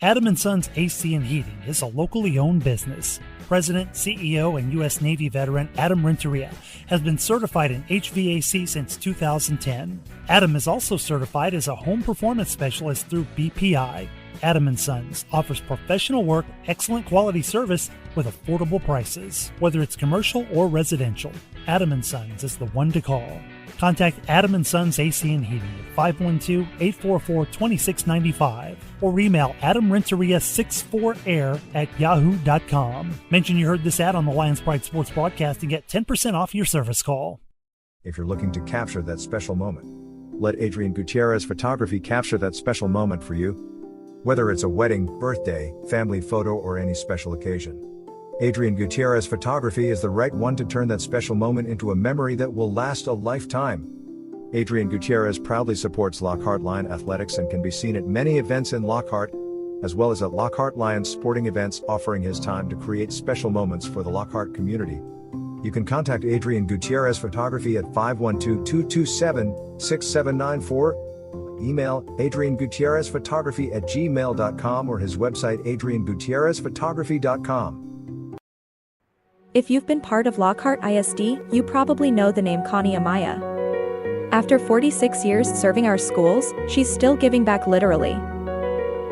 Adam & Sons AC and Heating is a locally owned business. President, CEO, and U.S. Navy veteran Adam Renteria has been certified in HVAC since 2010. Adam is also certified as a home performance specialist through BPI. Adam & Sons offers professional work, excellent quality service with affordable prices, whether it's commercial or residential. Adam & Sons is the one to call. Contact Adam & Sons AC and Heating at 512-844-2695 or email adamrenteria64air@yahoo.com. Mention you heard this ad on the Lions Pride Sports broadcast and get 10% off your service call. If you're looking to capture that special moment, let Adrian Gutierrez Photography capture that special moment for you. Whether it's a wedding, birthday, family photo, or any special occasion, Adrian Gutierrez Photography is the right one to turn that special moment into a memory that will last a lifetime. Adrian Gutierrez proudly supports Lockhart Lion Athletics and can be seen at many events in Lockhart, as well as at Lockhart Lions sporting events, offering his time to create special moments for the Lockhart community. You can contact Adrian Gutierrez Photography at 512-227-6794, email adriangutierrezphotography@gmail.com, or his website adriangutierrezphotography.com. If you've been part of Lockhart ISD, you probably know the name Connie Amaya. After 46 years serving our schools, she's still giving back literally.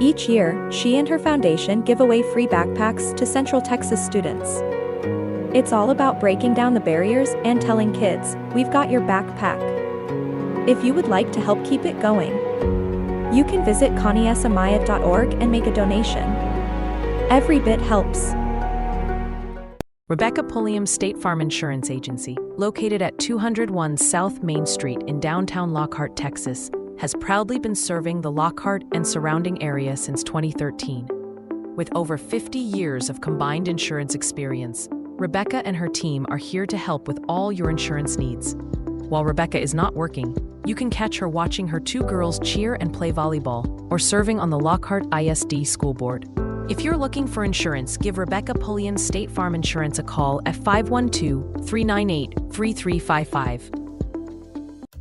Each year, she and her foundation give away free backpacks to Central Texas students. It's all about breaking down the barriers and telling kids, we've got your backpack. If you would like to help keep it going, you can visit conniesamaya.org and make a donation. Every bit helps. Rebecca Pulliam State Farm Insurance Agency, located at 201 South Main Street in downtown Lockhart, Texas, has proudly been serving the Lockhart and surrounding area since 2013. With over 50 years of combined insurance experience, Rebecca and her team are here to help with all your insurance needs. While Rebecca is not working, you can catch her watching her two girls cheer and play volleyball, or serving on the Lockhart ISD School Board. If you're looking for insurance, give Rebecca Pulliam State Farm Insurance a call at 512-398-3355.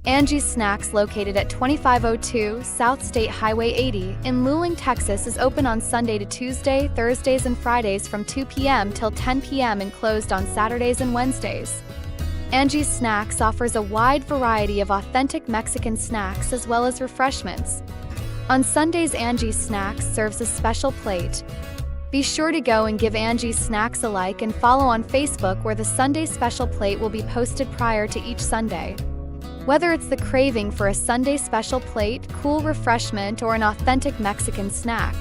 Angie's Snacks, located at 2502 South State Highway 80 in Luling, Texas, is open on Sunday to Tuesday, Thursdays, and Fridays from 2 p.m. till 10 p.m. and closed on Saturdays and Wednesdays. Angie's Snacks offers a wide variety of authentic Mexican snacks as well as refreshments. On Sundays, Angie's Snacks serves a special plate. Be sure to go and give Angie's Snacks a like and follow on Facebook, where the Sunday special plate will be posted prior to each Sunday. Whether it's the craving for a Sunday special plate, cool refreshment, or an authentic Mexican snack,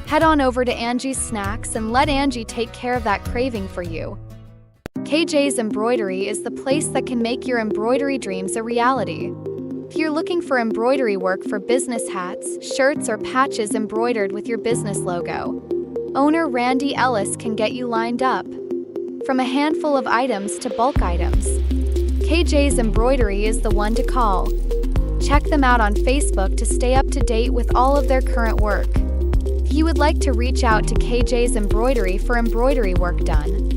head on over to Angie's Snacks and let Angie take care of that craving for you. KJ's Embroidery is the place that can make your embroidery dreams a reality. If you're looking for embroidery work for business hats, shirts, or patches embroidered with your business logo, owner Randy Ellis can get you lined up. From a handful of items to bulk items, KJ's Embroidery is the one to call. Check them out on Facebook to stay up to date with all of their current work. If you would like to reach out to KJ's Embroidery for embroidery work done,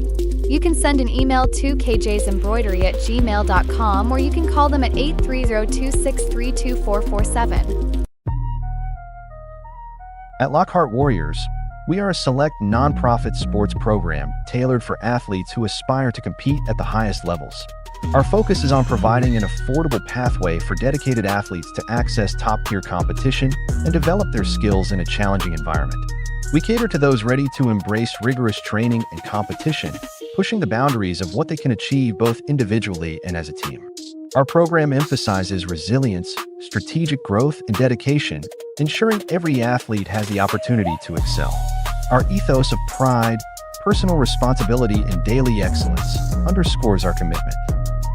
you can send an email to kjsembroidery@gmail.com, or you can call them at 830-263-2447. At Lockhart Warriors, we are a select nonprofit sports program tailored for athletes who aspire to compete at the highest levels. Our focus is on providing an affordable pathway for dedicated athletes to access top-tier competition and develop their skills in a challenging environment. We cater to those ready to embrace rigorous training and competition, pushing the boundaries of what they can achieve both individually and as a team. Our program emphasizes resilience, strategic growth, and dedication, ensuring every athlete has the opportunity to excel. Our ethos of pride, personal responsibility, and daily excellence underscores our commitment.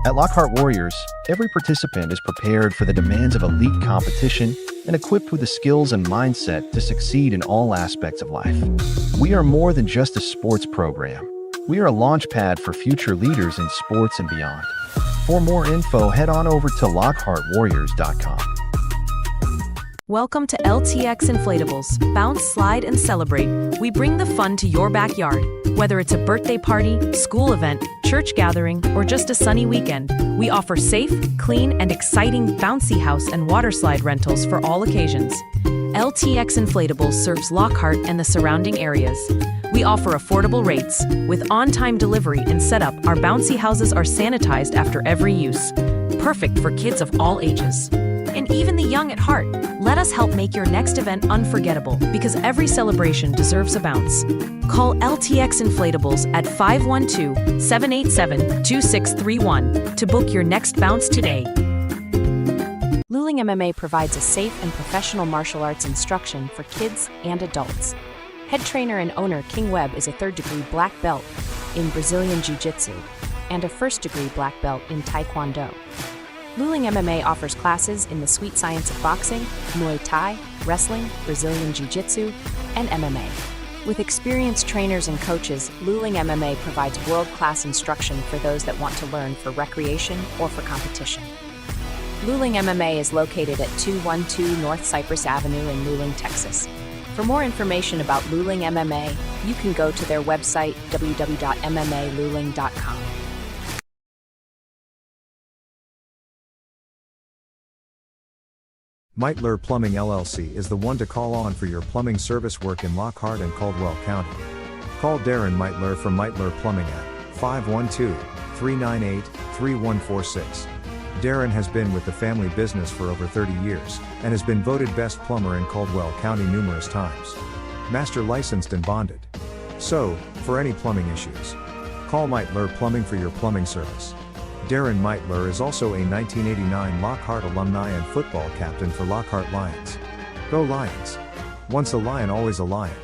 At Lockhart Warriors, every participant is prepared for the demands of elite competition and equipped with the skills and mindset to succeed in all aspects of life. We are more than just a sports program. We are a launchpad for future leaders in sports and beyond. For more info, head on over to LockhartWarriors.com. Welcome to LTX Inflatables. Bounce, slide, and celebrate. We bring the fun to your backyard. Whether it's a birthday party, school event, church gathering, or just a sunny weekend, we offer safe, clean, and exciting bouncy house and water slide rentals for all occasions. LTX Inflatables serves Lockhart and the surrounding areas. We offer affordable rates. With on-time delivery and setup, our bouncy houses are sanitized after every use. Perfect for kids of all ages. And even the young at heart. Let us help make your next event unforgettable, because every celebration deserves a bounce. Call LTX Inflatables at 512-787-2631 to book your next bounce today. Luling MMA provides a safe and professional martial arts instruction for kids and adults. Head trainer and owner King Webb is a third-degree black belt in Brazilian Jiu-Jitsu and a first-degree black belt in Taekwondo. Luling MMA offers classes in the sweet science of boxing, Muay Thai, wrestling, Brazilian Jiu-Jitsu, and MMA. With experienced trainers and coaches, Luling MMA provides world-class instruction for those that want to learn for recreation or for competition. Luling MMA is located at 212 North Cypress Avenue in Luling, Texas. For more information about Luling MMA, you can go to their website, www.mmaluling.com. Meitler Plumbing LLC is the one to call on for your plumbing service work in Lockhart and Caldwell County. Call Darren Meitler from Meitler Plumbing at 512-398-3146. Darren has been with the family business for over 30 years and has been voted best plumber in Caldwell County numerous times. Master licensed and bonded. So, for any plumbing issues, call Meitler Plumbing for your plumbing service. Darren Meitler is also a 1989 Lockhart alumni and football captain for Lockhart Lions. Go Lions! Once a Lion, always a Lion.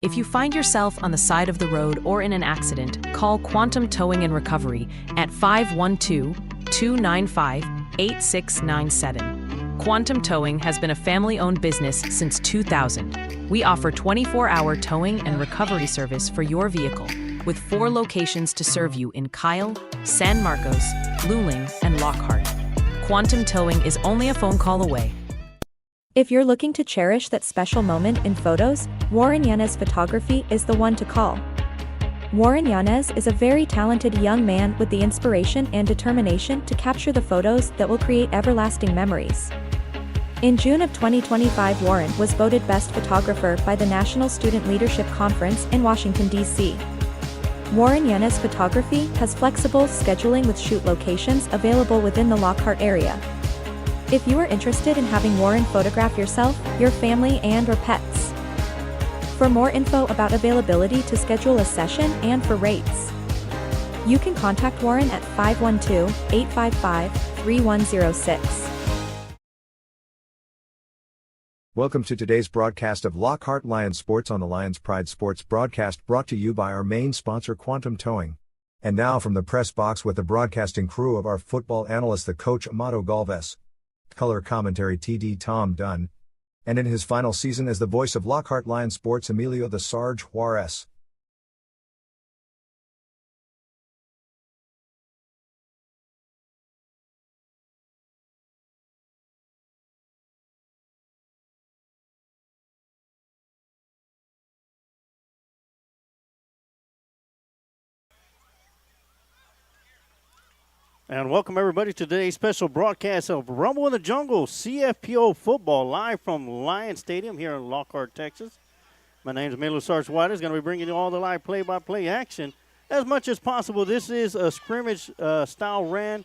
If you find yourself on the side of the road or in an accident, call Quantum Towing and Recovery at 512-295-8697. Quantum Towing has been a family-owned business since 2000. We offer 24-hour towing and recovery service for your vehicle, with 4 locations to serve you in Kyle, San Marcos, Luling, and Lockhart. Quantum Towing is only a phone call away. If you're looking to cherish that special moment in photos, Warren Yanez Photography is the one to call. Warren Yanez is a very talented young man with the inspiration and determination to capture the photos that will create everlasting memories. In June of 2025, Warren was voted Best Photographer by the National Student Leadership Conference in Washington, D.C. Warren Yanez Photography has flexible scheduling with shoot locations available within the Lockhart area. If you are interested in having Warren photograph yourself, your family, and/or pets. For more info about availability to schedule a session and for rates, you can contact Warren at 512-855-3106. Welcome to today's broadcast of Lockhart Lions Sports on the Lions Pride Sports broadcast, brought to you by our main sponsor, Quantum Towing. And now from the press box with the broadcasting crew of our football analyst, the coach Amato Galvez, color commentary TD Tom Dunn, and in his final season as the voice of Lockhart Lions Sports, Emilio the Sarge Juarez. And welcome everybody to today's special broadcast of Rumble in the Jungle CFPO football, live from Lion Stadium here in Lockhart, Texas. My name is Emilio Sarge Juarez, going to be bringing you all the live play-by-play action as much as possible. This is a scrimmage style ran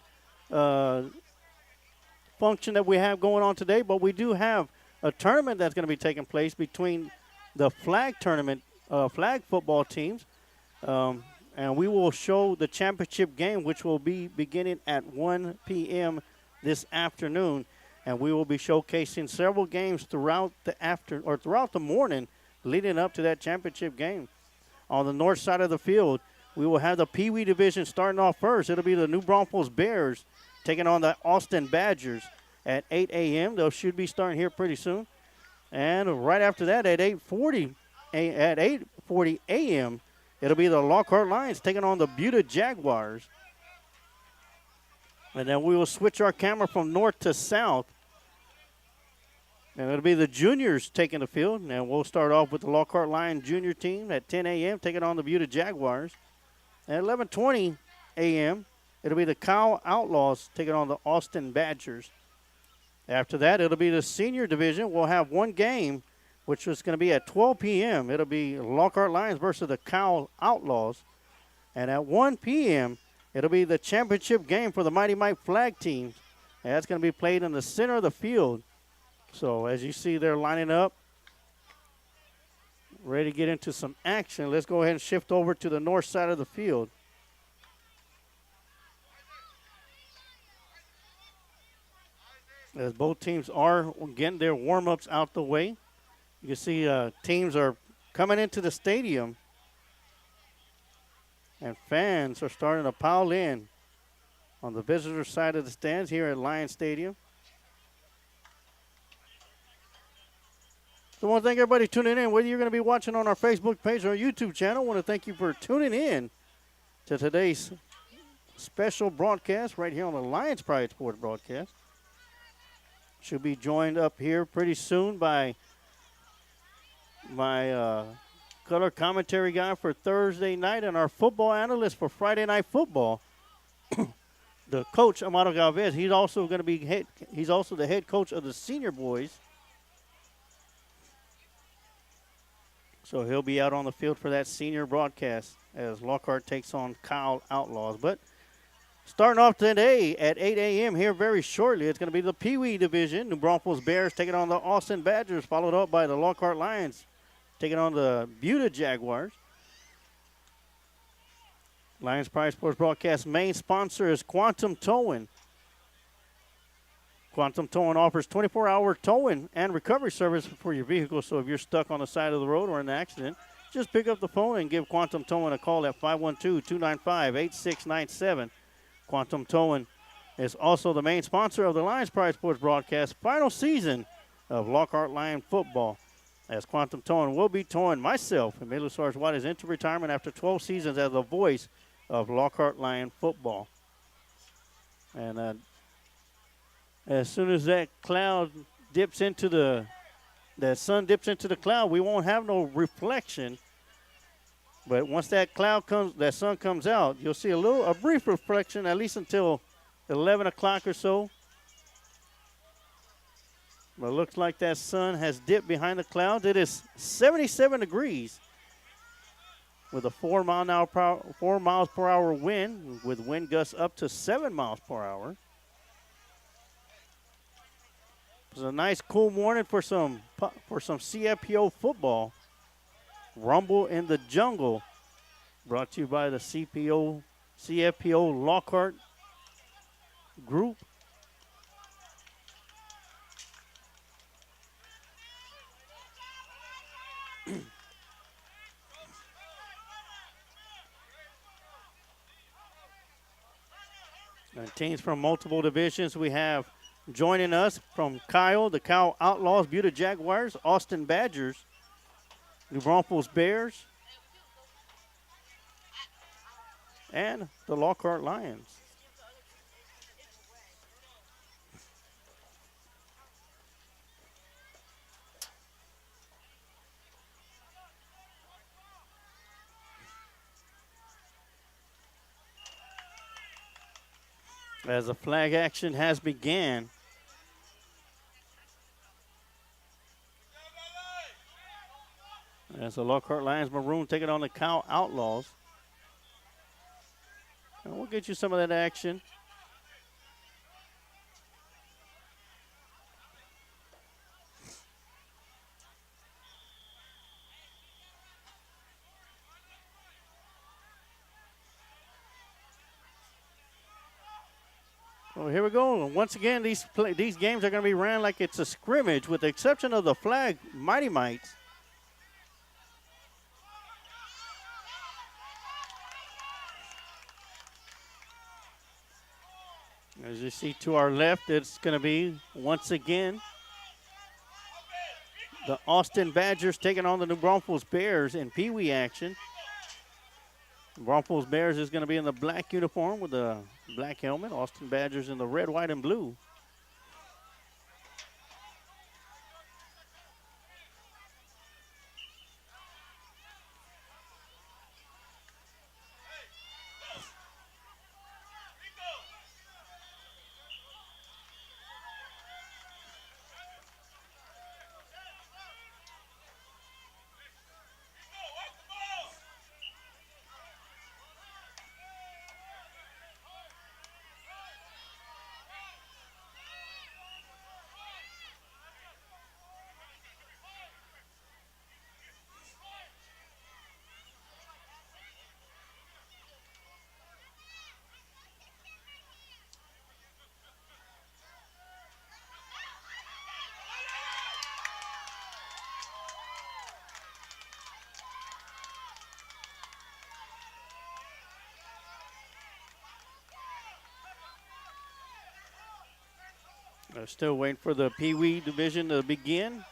function that we have going on today, but we do have a tournament that's going to be taking place between the flag tournament, flag football teams. And we will show the championship game, which will be beginning at 1 p.m. this afternoon. And we will be showcasing several games throughout the morning leading up to that championship game. On the north side of the field, we will have the Pee Wee division starting off first. It'll be the New Braunfels Bears taking on the Austin Badgers at 8 a.m. Those should be starting here pretty soon. And right after that, at 8:40 a.m., it'll be the Lockhart Lions taking on the Buda Jaguars. And then we will switch our camera from north to south. And it'll be the juniors taking the field. And we'll start off with the Lockhart Lions junior team at 10 a.m. taking on the Buda Jaguars. At 11:20 a.m., it'll be the Kyle Outlaws taking on the Austin Badgers. After that, it'll be the senior division. We'll have one game, which is going to be at 12 p.m. It'll be Lockhart Lions versus the Kyle Outlaws. And at 1 p.m., it'll be the championship game for the Mighty Mike flag team. And that's going to be played in the center of the field. So as you see, they're lining up, ready to get into some action. Let's go ahead and shift over to the north side of the field. As both teams are getting their warm-ups out the way. You can see teams are coming into the stadium. And fans are starting to pile in on the visitor side of the stands here at Lions Stadium. So I want to thank everybody tuning in, whether you're going to be watching on our Facebook page or our YouTube channel. I want to thank you for tuning in to today's special broadcast right here on the Lions Pride Sports broadcast. Should be joined up here pretty soon by my color commentary guy for Thursday night and our football analyst for Friday Night Football. The coach, Amado Galvez, he's also going to be he's also the head coach of the senior boys. So he'll be out on the field for that senior broadcast as Lockhart takes on Kyle Outlaws. But starting off today at 8 a.m. here very shortly, it's going to be the Pee Wee division. New Braunfels Bears taking on the Austin Badgers, followed up by the Lockhart Lions taking on the Buda Jaguars. Lions Pride Sports broadcast main sponsor is Quantum Towing. Quantum Towing offers 24-hour towing and recovery service for your vehicle. So if you're stuck on the side of the road or in an accident, just pick up the phone and give Quantum Towing a call at 512-295-8697. Quantum Towing is also the main sponsor of the Lions Pride Sports broadcast final season of Lockhart Lion football. As Quantum Towing will be towing myself, Emilio Suarez-Watt is into retirement after 12 seasons as the voice of Lockhart Lion football. And as soon as that cloud dips into that sun dips into the cloud, we won't have no reflection. But once that sun comes out, you'll see a brief reflection, at least until 11 o'clock or so. But it looks like that sun has dipped behind the clouds. It is 77 degrees with a 4 miles per hour wind, with wind gusts up to 7 miles per hour. It's a nice, cool morning for some CFPO football. Rumble in the Jungle, brought to you by the CFPO Lockhart Group. And teams from multiple divisions we have joining us from the Kyle Outlaws, Buda Jaguars, Austin Badgers, New Braunfels Bears, and the Lockhart Lions. As the flag action has began. As the Lockhart Lions Maroon taking on the Kyle Outlaws. And we'll get you some of that action. Well, here we go. Once again, these games are going to be ran like it's a scrimmage, with the exception of the flag Mighty Mites. As you see to our left, it's going to be, once again, the Austin Badgers taking on the New Braunfels Bears in Pee Wee action. Braunfels Bears is going to be in the black uniform with a black helmet. Austin Badgers in the red, white, and blue. Still waiting for the Pee Wee division to begin.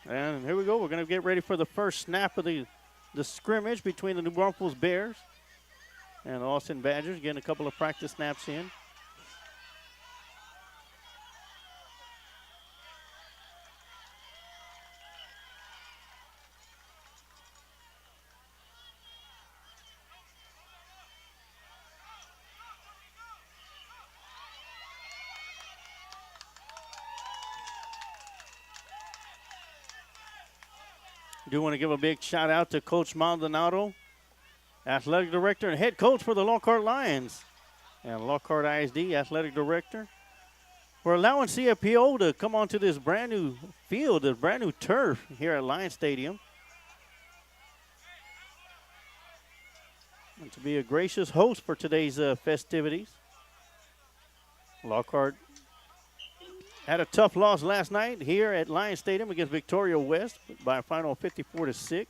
And here we go. We're going to get ready for the first snap of the scrimmage between the New Braunfels Bears and the Austin Badgers. Getting a couple of practice snaps in. Do want to give a big shout out to Coach Maldonado, athletic director and head coach for the Lockhart Lions, and Lockhart ISD athletic director, for allowing CFPO to come onto this brand new field, this brand new turf here at Lions Stadium, and to be a gracious host for today's festivities. Lockhart had a tough loss last night here at Lions Stadium against Victoria West by a final of 54-6.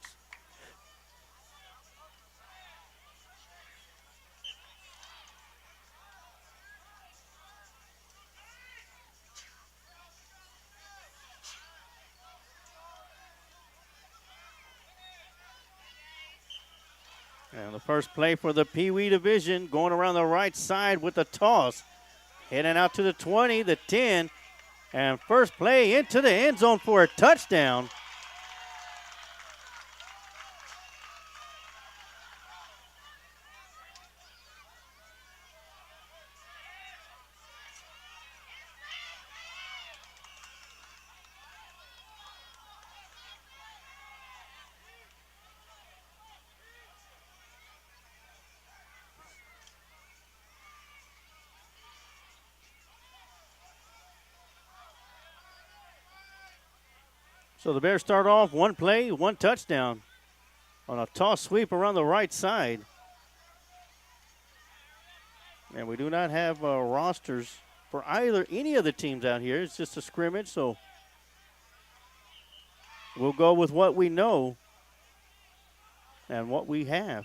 And the first play for the Pee Wee division, going around the right side with the toss. Heading out to the 20, the 10. And first play into the end zone for a touchdown. So the Bears start off one play, one touchdown on a toss sweep around the right side. And we do not have rosters for any of the teams out here. It's just a scrimmage, so we'll go with what we know and what we have.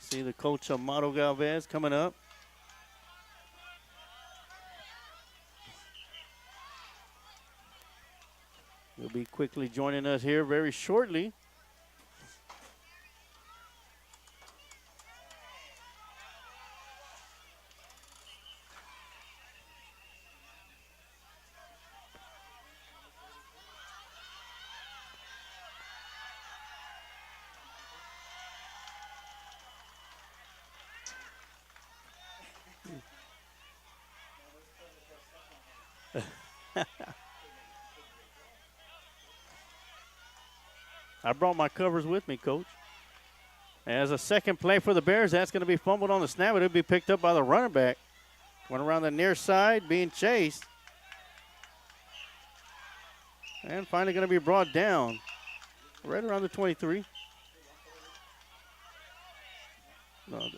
See the coach, Amado Galvez, coming up. He'll be quickly joining us here very shortly. I brought my covers with me, Coach. As a second play for the Bears, that's going to be fumbled on the snap. It'll be picked up by the running back. Went around the near side, being chased. And finally going to be brought down right around the 23. No,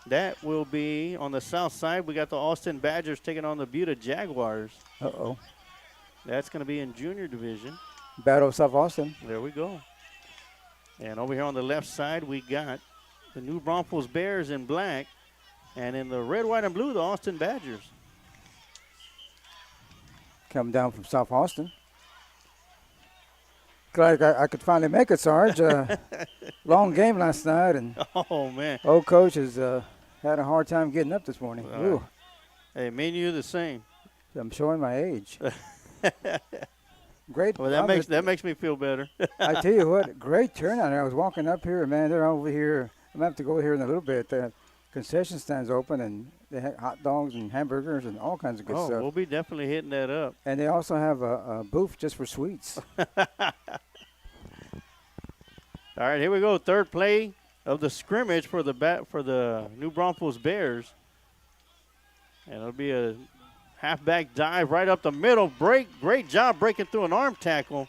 that will be on the south side. We got the Austin Badgers taking on the Buda Jaguars. Uh-oh. That's going to be in junior division. Battle of South Austin. There we go. And over here on the left side, we got the New Braunfels Bears in black. And in the red, white, and blue, the Austin Badgers. Coming down from South Austin. Glad I could finally make it, Sarge. Long game last night. And oh, man. Old coach has had a hard time getting up this morning. Hey, me and you the same. I'm showing my age. Great. Well, that makes me feel better. I tell you what, great turnout. I was walking up here, and man, they're over here. I'm going to have to go here in a little bit. They have concession stands open, and they have hot dogs and hamburgers and all kinds of good stuff. We'll be definitely hitting that up. And they also have a booth just for sweets. All right, here we go. Third play of the scrimmage for the New Braunfels Bears. And it'll be a Halfback dive right up the middle. Great job breaking through an arm tackle.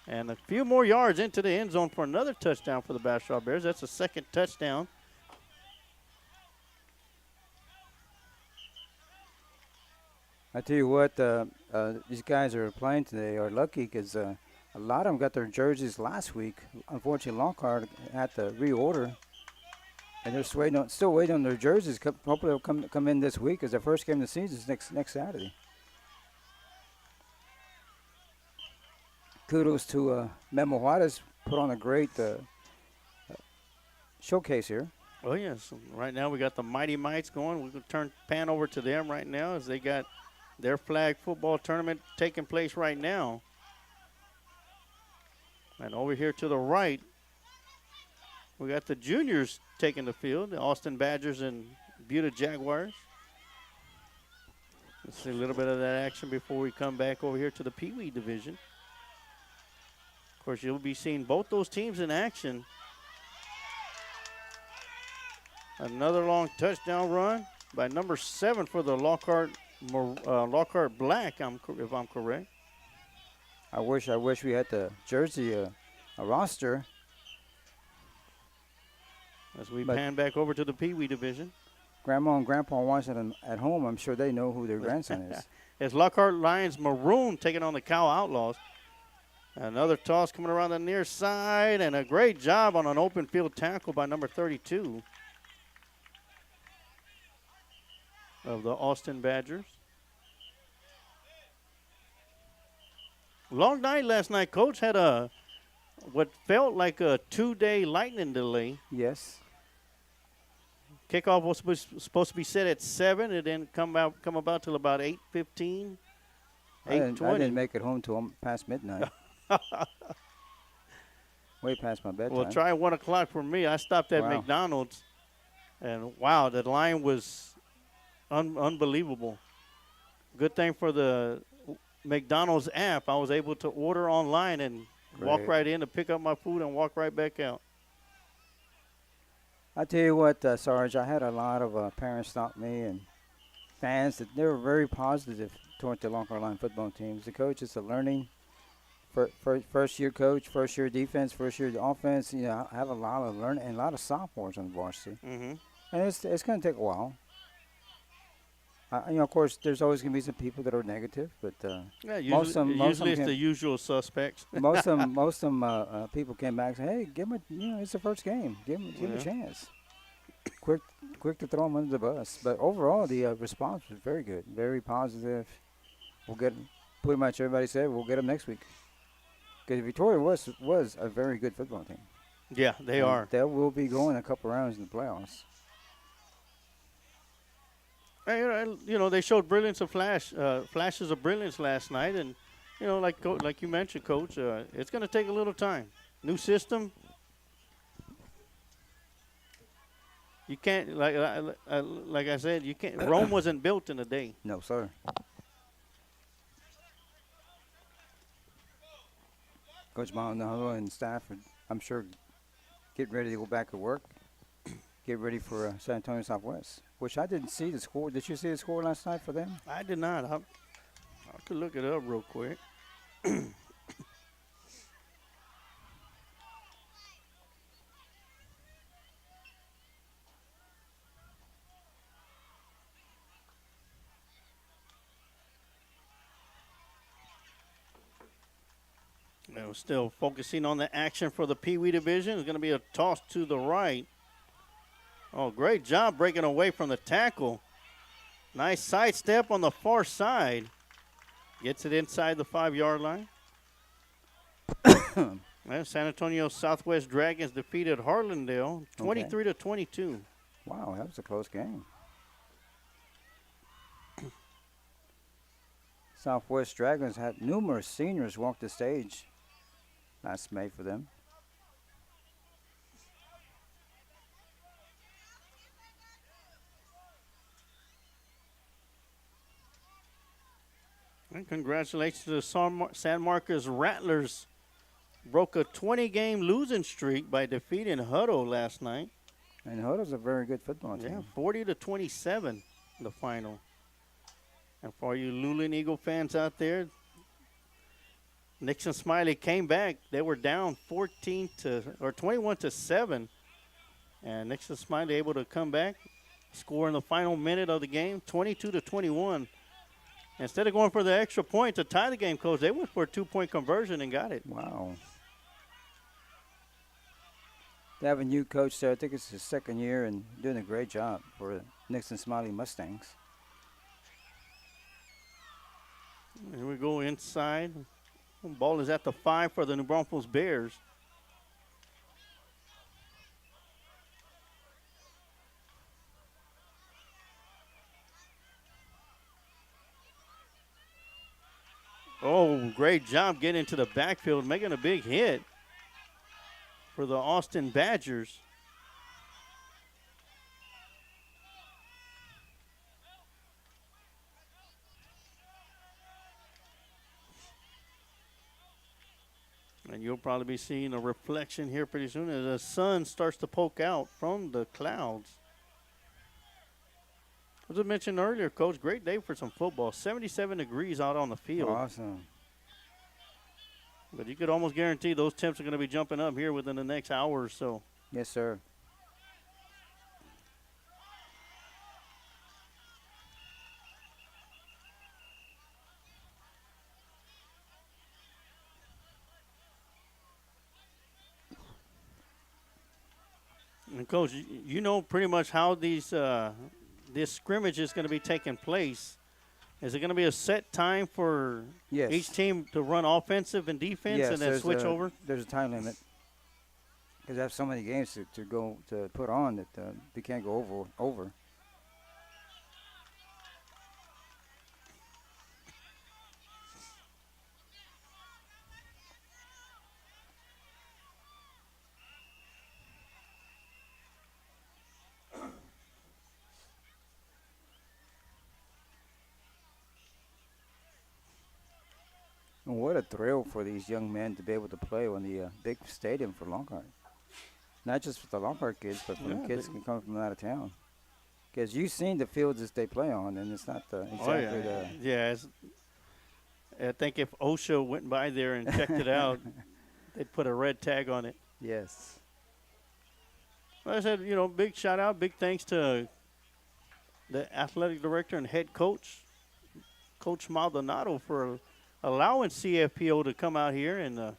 And a few more yards into the end zone for another touchdown for the Bastrop Bears. That's the second touchdown. I tell you what, these guys are playing today are lucky because a lot of them got their jerseys last week. Unfortunately, Lockhart had to reorder, and they're still waiting on their jerseys. Hopefully, they'll come in this week because their first game of the season is next Saturday. Kudos to Memo Juarez, put on a great showcase here. Oh, yes. Right now we got the Mighty Mites going. We can pan over to them right now as they got their flag football tournament taking place right now. And over here to the right, we got the juniors taking the field, the Austin Badgers and Buda Jaguars. Let's see a little bit of that action before we come back over here to the Pee Wee division. Of course, you'll be seeing both those teams in action. Another long touchdown run by number 7 for the Lockhart Black, if I'm correct. I wish we had the jersey a roster. As we pan back over to the Pee Wee division. Grandma and Grandpa watching them at home. I'm sure they know who their grandson is. As Lockhart Lions Maroon taking on the Cow Outlaws. Another toss coming around the near side, and a great job on an open field tackle by number 32 of the Austin Badgers. Long night last night. Coach had what felt like a 2-day lightning delay. Yes. Kickoff was supposed to be set at 7. It didn't come about till about 8:15, 8:20. I didn't make it home till past midnight. Way past my bedtime. Well, try 1 o'clock for me. I stopped at Wow. McDonald's, and wow, the line was unbelievable. Good thing for the McDonald's app, I was able to order online and walk right in to pick up my food and walk right back out. I tell you what, Sarge, I had a lot of parents stop me and fans that they were very positive toward the Lockhart Line football teams. The coach is a learning first-year coach, first-year defense, first-year offense. You know, I have a lot of learning and a lot of sophomores on the varsity. Mm-hmm. And it's going to take a while. Of course, there's always going to be some people that are negative, but usually it's the usual suspects. most of them people came back and said, "Hey, it's the first game. Give him a chance." Quick to throw him under the bus, but overall the response was very good, very positive. We'll get pretty much everybody said we'll get them next week because Victoria was a very good football team. Yeah, they are. They will be going a couple rounds in the playoffs. They showed brilliance of flashes of brilliance last night, and like you mentioned, Coach, it's going to take a little time. New system. You can't like I said, you can't. Rome wasn't built in a day. No, sir. Coach Maldonado and staff are, I'm sure, getting ready to go back to work. Get ready for San Antonio Southwest, which I didn't see the score. Did you see the score last night for them? I did not. I could look it up real quick. Still focusing on the action for the Pee Wee division. It's going to be a toss to the right. Oh, great job breaking away from the tackle. Nice sidestep on the far side. Gets it inside the 5-yard line. And San Antonio Southwest Dragons defeated Harlandale 23-22. Wow, that was a close game. Southwest Dragons had numerous seniors walk the stage last May for them. And congratulations to the San Marcos Rattlers. Broke a 20-game losing streak by defeating Hutto last night. And Hutto's a very good football team. Yeah, 40-27 the final. And for you Luling Eagle fans out there, Nixon Smiley came back. They were down 21-7. And Nixon Smiley able to come back, score in the final minute of the game, 22-21. Instead of going for the extra point to tie the game, Coach, they went for a 2-point conversion and got it. Wow. They have a new coach there. I think it's his second year and doing a great job for the Nixon Smiley Mustangs. Here we go inside. Ball is at the 5 for the New Braunfels Bears. Oh, great job getting into the backfield, making a big hit for the Austin Badgers. And you'll probably be seeing a reflection here pretty soon as the sun starts to poke out from the clouds. As I mentioned earlier, Coach, great day for some football. 77 degrees out on the field. Awesome. But you could almost guarantee those temps are going to be jumping up here within the next hour or so. Yes, sir. And Coach, you know pretty much how this scrimmage is going to be taking place. Is it going to be a set time for each team to run offensive and defense and then switch over? There's a time limit because they have so many games to put on that they can't go over. And what a thrill for these young men to be able to play on the big stadium for Lockhart. Not just for the Lockhart kids, but for the kids that can come from out of town. Because you've seen the fields that they play on, and it's not exactly the... Yeah, I think if OSHA went by there and checked it out, they'd put a red tag on it. Yes. Like I said, big shout out, big thanks to the athletic director and head coach, Coach Maldonado, for allowing CFPO to come out here and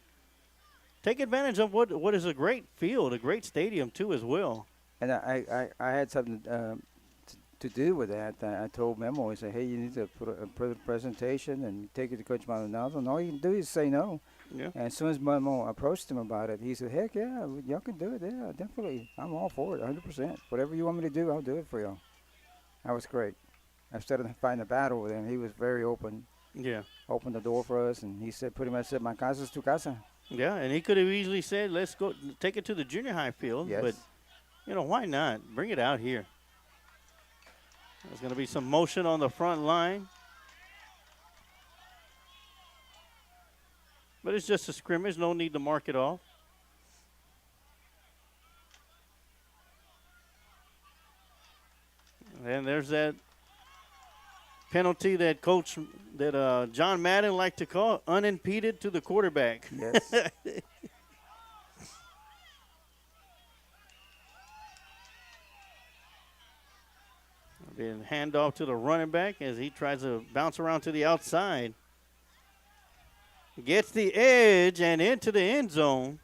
take advantage of what is a great field, a great stadium too as well. And I had something to do with that. I told Memo, I said, hey, you need to put a presentation and take it to Coach Maldonado. And all you can do is say no. Yeah. And as soon as Memo approached him about it, he said, heck yeah, y'all can do it. Yeah, definitely. I'm all for it, 100%. Whatever you want me to do, I'll do it for y'all. That was great. Instead of fighting a battle with him, he was very open. Yeah. Opened the door for us, and he said, pretty much said, my casa es tu casa. Yeah, and he could have easily said, let's go take it to the junior high field. Yes. But, why not? Bring it out here. There's going to be some motion on the front line. But it's just a scrimmage. No need to mark it off. And there's that penalty that John Madden liked to call unimpeded to the quarterback. Yes. Being handoff to the running back as he tries to bounce around to the outside. Gets the edge and into the end zone.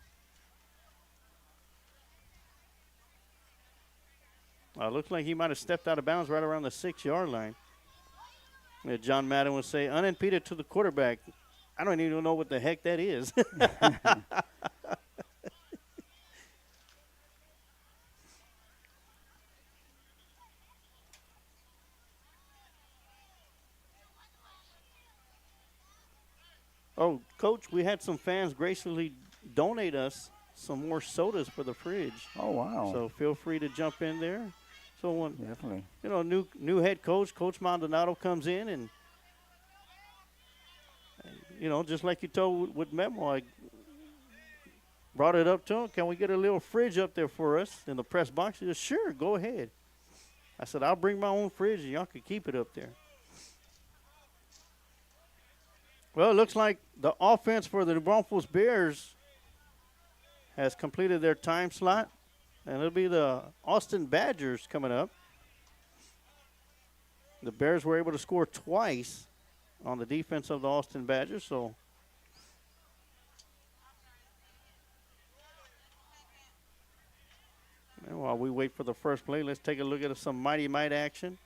Looks like he might have stepped out of bounds right around the 6-yard line. John Madden would say unimpeded to the quarterback. I don't even know what the heck that is. Oh, Coach, we had some fans graciously donate us some more sodas for the fridge. Oh, wow. So feel free to jump in there. So when definitely, new head coach, Coach Maldonado comes in and just like you told with Memo, I brought it up to him. Can we get a little fridge up there for us in the press box? He said, sure, go ahead. I said, I'll bring my own fridge and y'all can keep it up there. Well, it looks like the offense for the New Braunfels Bears has completed their time slot, and it'll be the Austin Badgers coming up. The Bears were able to score twice on the defense of the Austin Badgers, so and while we wait for the first play, let's take a look at some Mighty Might action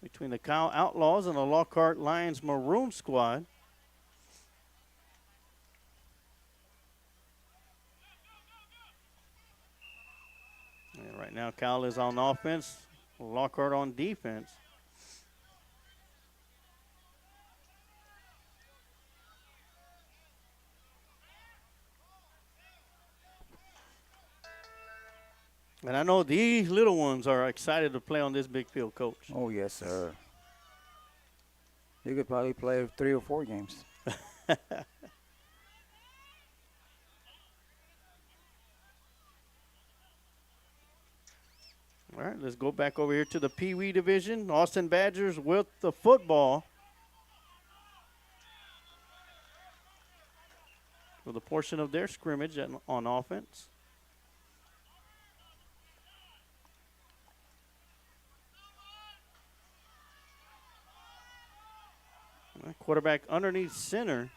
between the Kyle Outlaws and the Lockhart Lions Maroon squad. And right now, Kyle is on offense, Lockhart on defense. And I know these little ones are excited to play on this big field, Coach. Oh, yes, sir. You could probably play 3 or 4 games. All right, let's go back over here to the Pee Wee division. Austin Badgers with the football. For the portion of their scrimmage on offense. Quarterback underneath center.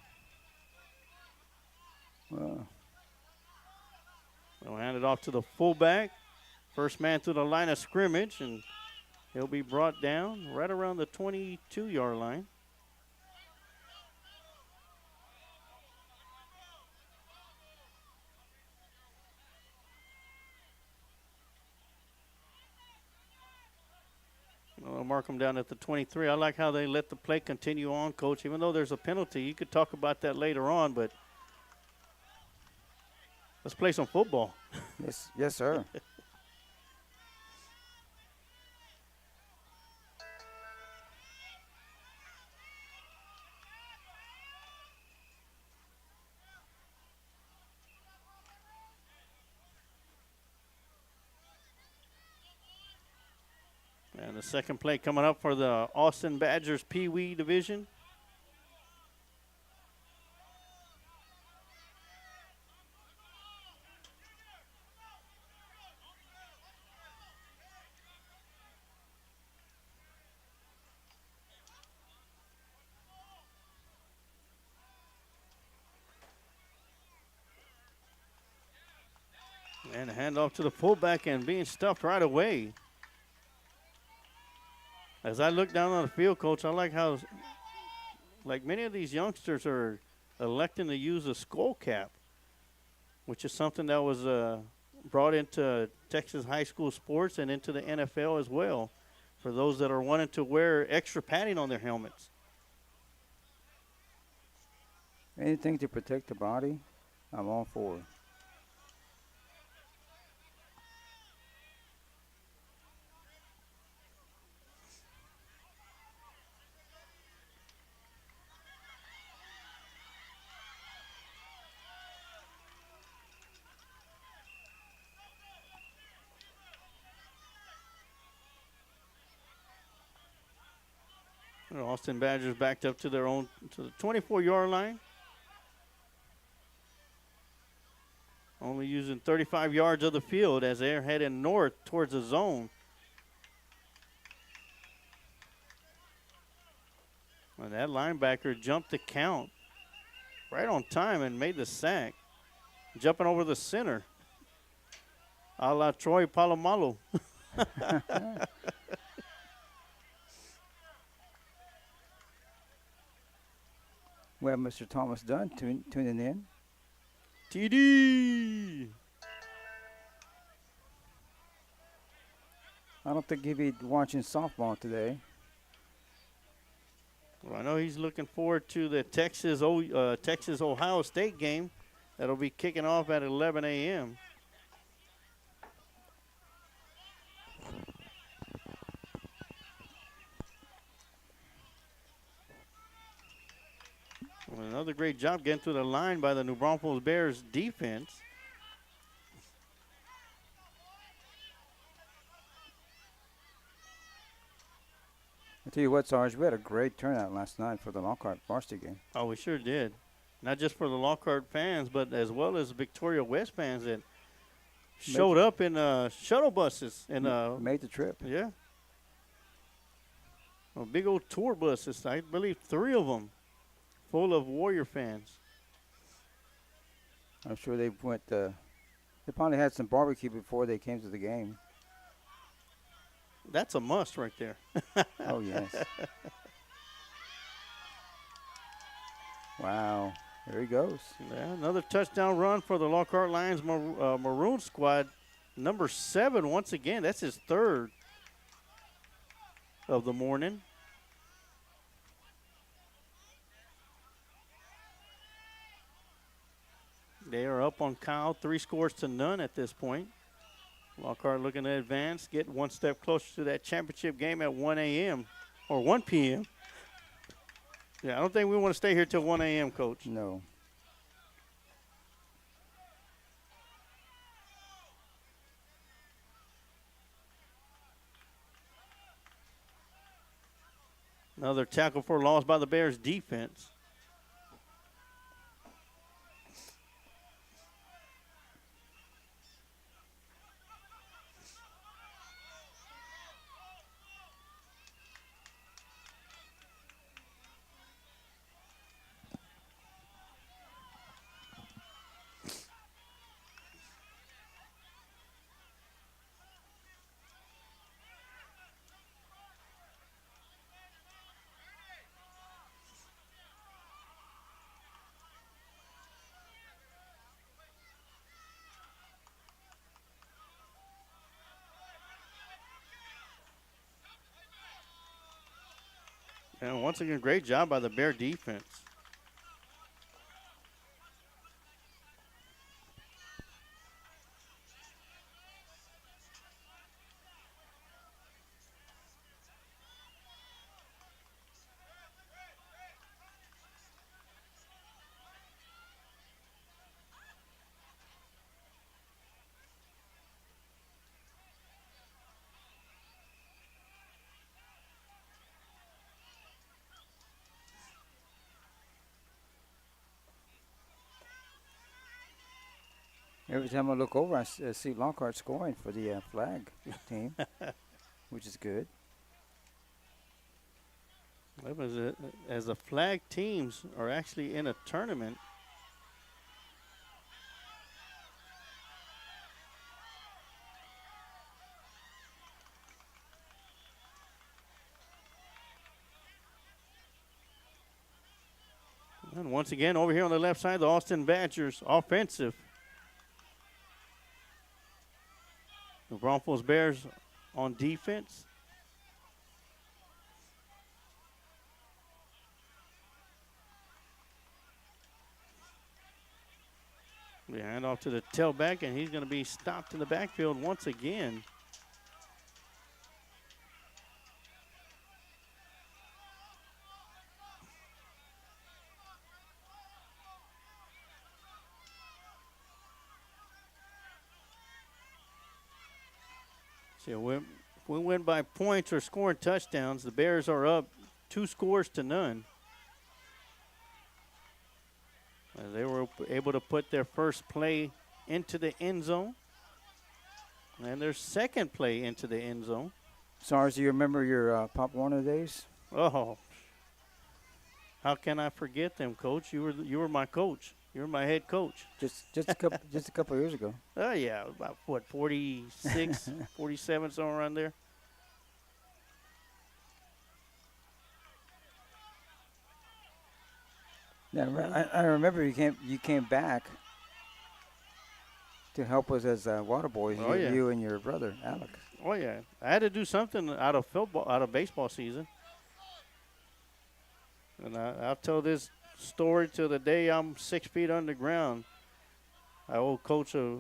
Wow. They'll hand it off to the fullback. First man through the line of scrimmage, and he'll be brought down right around the 22-yard line. I'll mark them down at the 23. I like how they let the play continue on, Coach. Even though there's a penalty, you could talk about that later on, but let's play some football. Yes, sir. And the second play coming up for the Austin Badgers Pee Wee division. And a handoff to the fullback and being stuffed right away. As I look down on the field, Coach, I like how, like many of these youngsters are electing to use a skull cap, which is something that was brought into Texas high school sports and into the NFL as well, for those that are wanting to wear extra padding on their helmets. Anything to protect the body, I'm all for it. Austin Badgers backed up to their own, to the 24-yard line. Only using 35 yards of the field as they're heading north towards the zone. And that linebacker jumped the count right on time and made the sack, jumping over the center, a la Troy Polamalu. We have Mr. Thomas Dunn tuning in. TD. I don't think he'll be watching softball today. Well, I know he's looking forward to the Texas-Ohio State game that'll be kicking off at 11 a.m. Well, another great job getting through the line by the New Braunfels Bears defense. Tell you what, Sarge, we had a great turnout last night for the Lockhart varsity game. Oh, we sure did. Not just for the Lockhart fans, but as well as Victoria West fans that showed up in shuttle buses and made the trip. Yeah. Big old tour buses. I believe 3 of them full of Warrior fans. I'm sure they went. They probably had some barbecue before they came to the game. That's a must right there. Oh, yes. Wow. There he goes. Yeah, another touchdown run for the Lockhart Lions Maroon squad. Number 7, once again. That's his 3rd of the morning. They are up on Kyle, 3 scores to none at this point. Lockhart looking to advance, get one step closer to that championship game at 1 a.m. or 1 p.m. Yeah, I don't think we want to stay here till 1 a.m., Coach. No. Another tackle for loss by the Bears defense. And once again, great job by the Bear defense. Every time I look over, I see Lockhart scoring for the flag team, which is good. As the flag teams are actually in a tournament, and once again over here on the left side, the Austin Badgers offensive. The Braunfels Bears on defense. We hand off to the tailback, and he's going to be stopped in the backfield once again. So if we win by points or scoring touchdowns, the Bears are up 2 scores to none. They were able to put their first play into the end zone and their second play into the end zone. Sars, do you remember your Pop Warner days? Oh, how can I forget them, Coach? You were my coach. You were my head coach. Just a couple years ago. Oh yeah, about what 46, 47, somewhere around there. Yeah, I remember you came back to help us as water boys. Oh, yeah. You and your brother Alex. Oh yeah, I had to do something out of baseball season, and I'll tell this story till the day I'm 6 feet underground. I owe Coach a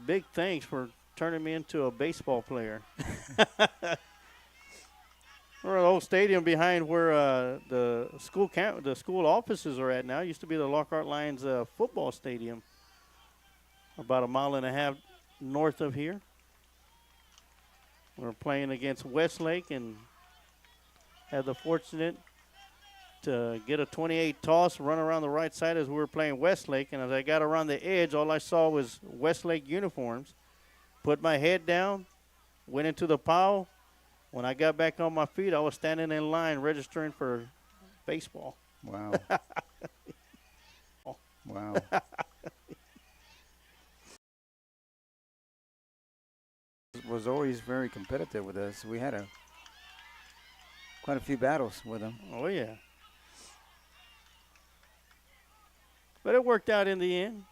big thanks for turning me into a baseball player. We're an old stadium behind where the school offices are at now. It used to be the Lockhart Lions football stadium, about 1.5 miles north of here. We're playing against Westlake, and had the fortunate to get a 28 toss, run around the right side as we were playing Westlake. And as I got around the edge, all I saw was Westlake uniforms. Put my head down, went into the pile. When I got back on my feet, I was standing in line registering for baseball. Wow. Wow. Was always very competitive with us. We had quite a few battles with him. Oh, yeah. But it worked out in the end.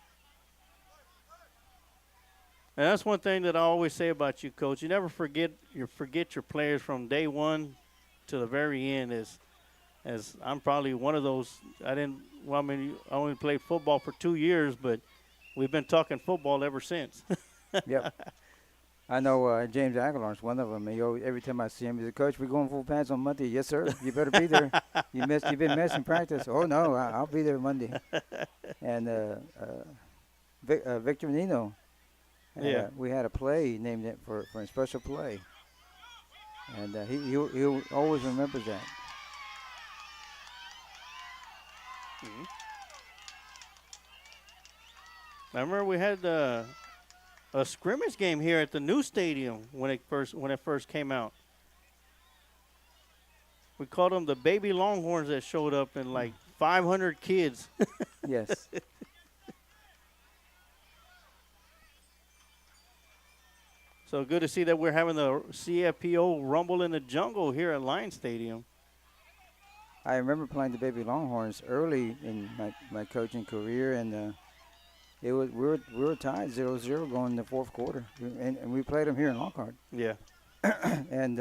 And that's one thing that I always say about you, Coach. You never forget your players from day one to the very end. As I'm probably one of those. I only played football for 2 years, but we've been talking football ever since. Yep. I know James Aguilar's one of them. Every time I see him, he says, "Coach, we're going full pads on Monday." "Yes, sir. You better be there. You've been missing practice." "Oh no, I'll be there Monday." And Victor Nino. We had a play named it for a special play, and he always remembers that. Mm-hmm. I remember we had a scrimmage game here at the new stadium when it first came out. We called them the baby Longhorns that showed up, and like 500 kids. Yes. So good to see that we're having the CFPO Rumble in the Jungle here at Lions Stadium. I remember playing the baby Longhorns early in my coaching career, and we were tied 0-0 going in the fourth quarter, and we played them here in Lockhart. Yeah. And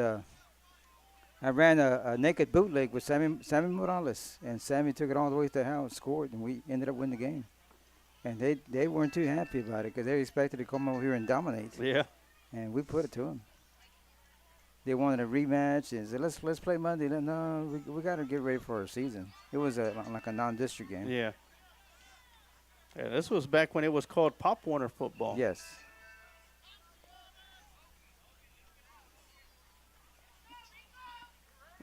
I ran a naked bootleg with Sammy Morales, and Sammy took it all the way to the house, scored, and we ended up winning the game. And they weren't too happy about it because they expected to come over here and dominate. Yeah. And we put it to them. They wanted a rematch and said, let's play Monday. No, we got to get ready for our season. It was like a non-district game. Yeah. Yeah, this was back when it was called Pop Warner football. Yes.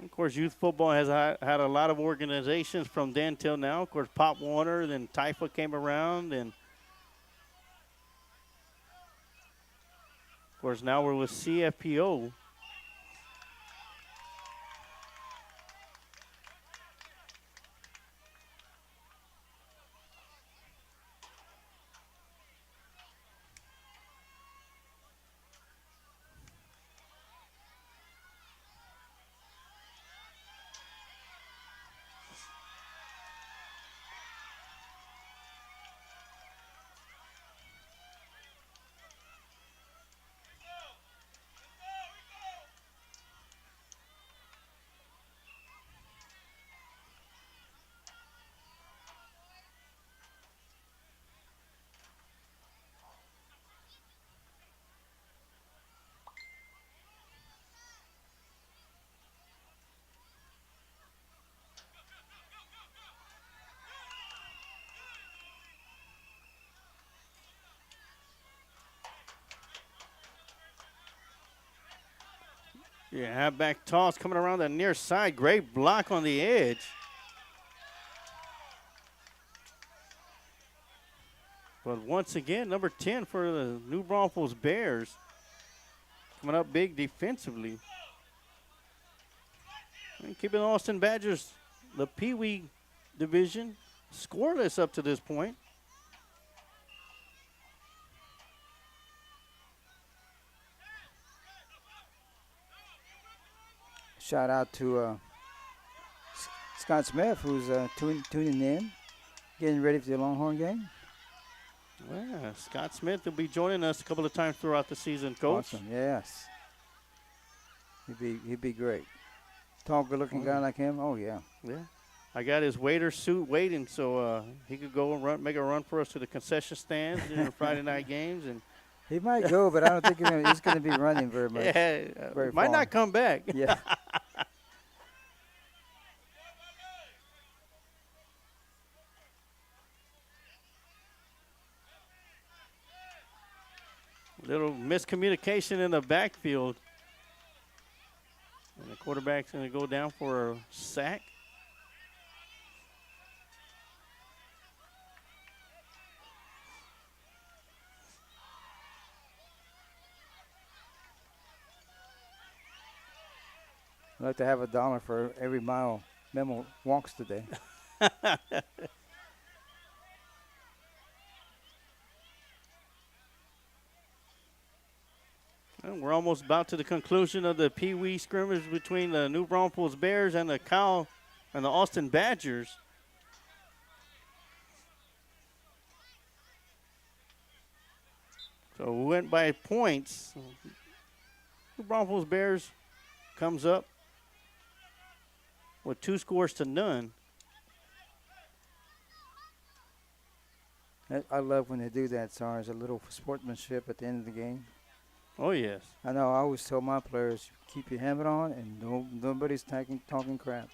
Of course, youth football has had a lot of organizations from then till now. Of course, Pop Warner, then Taifa came around, and of course now we're with CFPO. Yeah, halfback toss coming around the near side. Great block on the edge. But once again, number 10 for the New Braunfels Bears. Coming up big defensively. And keeping the Austin Badgers, the Pee Wee division, scoreless up to this point. Shout out to Scott Smith, who's tuning in, getting ready for the Longhorn game. Yeah, Scott Smith will be joining us a couple of times throughout the season, Coach. Awesome, yes. He'd be great. Tall, good-looking guy like him. Oh yeah. Yeah. I got his waiter suit waiting, so he could go and make a run for us to the concession stands during the Friday night games, and he might go, but I don't think he's going to be running very much. Yeah, very might far. not come back. Yeah. Little miscommunication in the backfield. And The quarterback's going to go down for a sack. I'd like to have $1 for every mile Memo walks today. And we're almost about to the conclusion of the Pee Wee scrimmage between the New Braunfels Bears and the Austin Badgers. So we went by points. New Braunfels Bears comes up with 2-0. I love when they do that, Sarge. A little sportsmanship at the end of the game. Oh, yes. I know. I always tell my players, keep your helmet on and nobody's talking crap.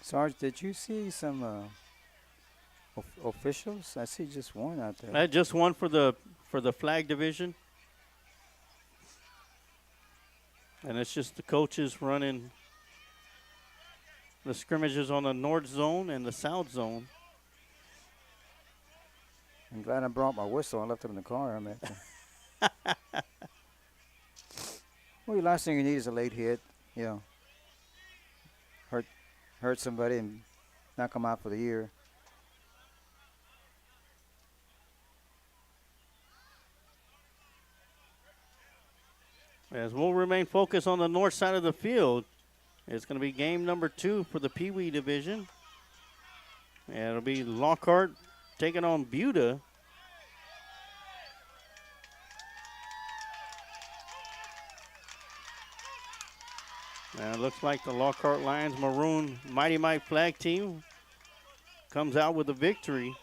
Sarge, did you see some officials? I see just one out there. I just one for the flag division. And it's just the coaches running the scrimmages on the north zone and the south zone. I'm glad I brought my whistle. I left it in the car. Well, the last thing you need is a late hit. You know, hurt somebody and not come out for the year. As we'll remain focused on the north side of the field, it's going to be game number 2 for the Pee Wee division. And it'll be Lockhart taking on Buda. And it looks like the Lockhart Lions Maroon Mighty Mike flag team comes out with a victory.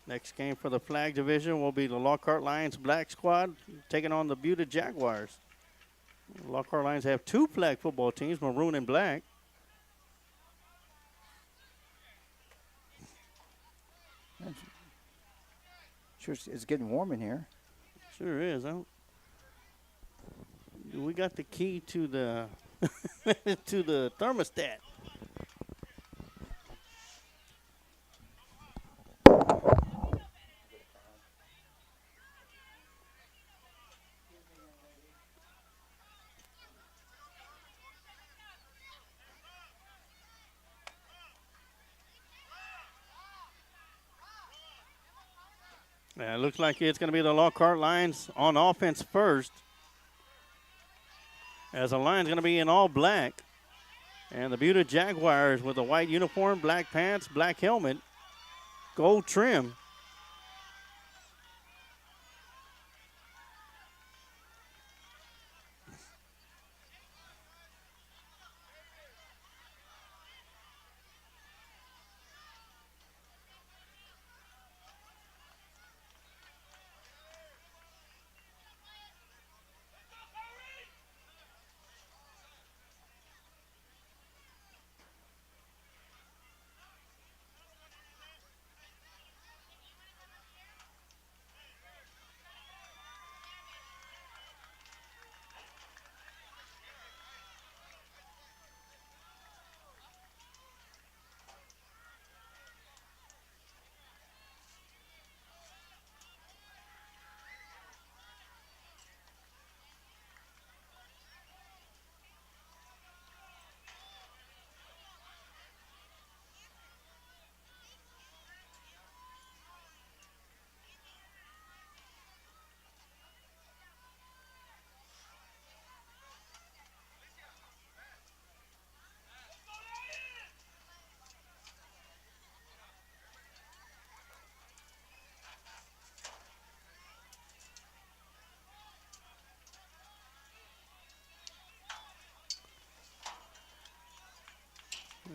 Next game for the flag division will be the Lockhart Lions Black Squad taking on the Buda Jaguars. The Lockhart Lions have 2 flag football teams, maroon and black. Sure, it's getting warm in here. Sure is. We got the key to the to the thermostat. Yeah, it looks like it's going to be the Lockhart Lions on offense first. As the Lions going to be in all black. And the Buda Jaguars with a white uniform, black pants, black helmet, gold trim.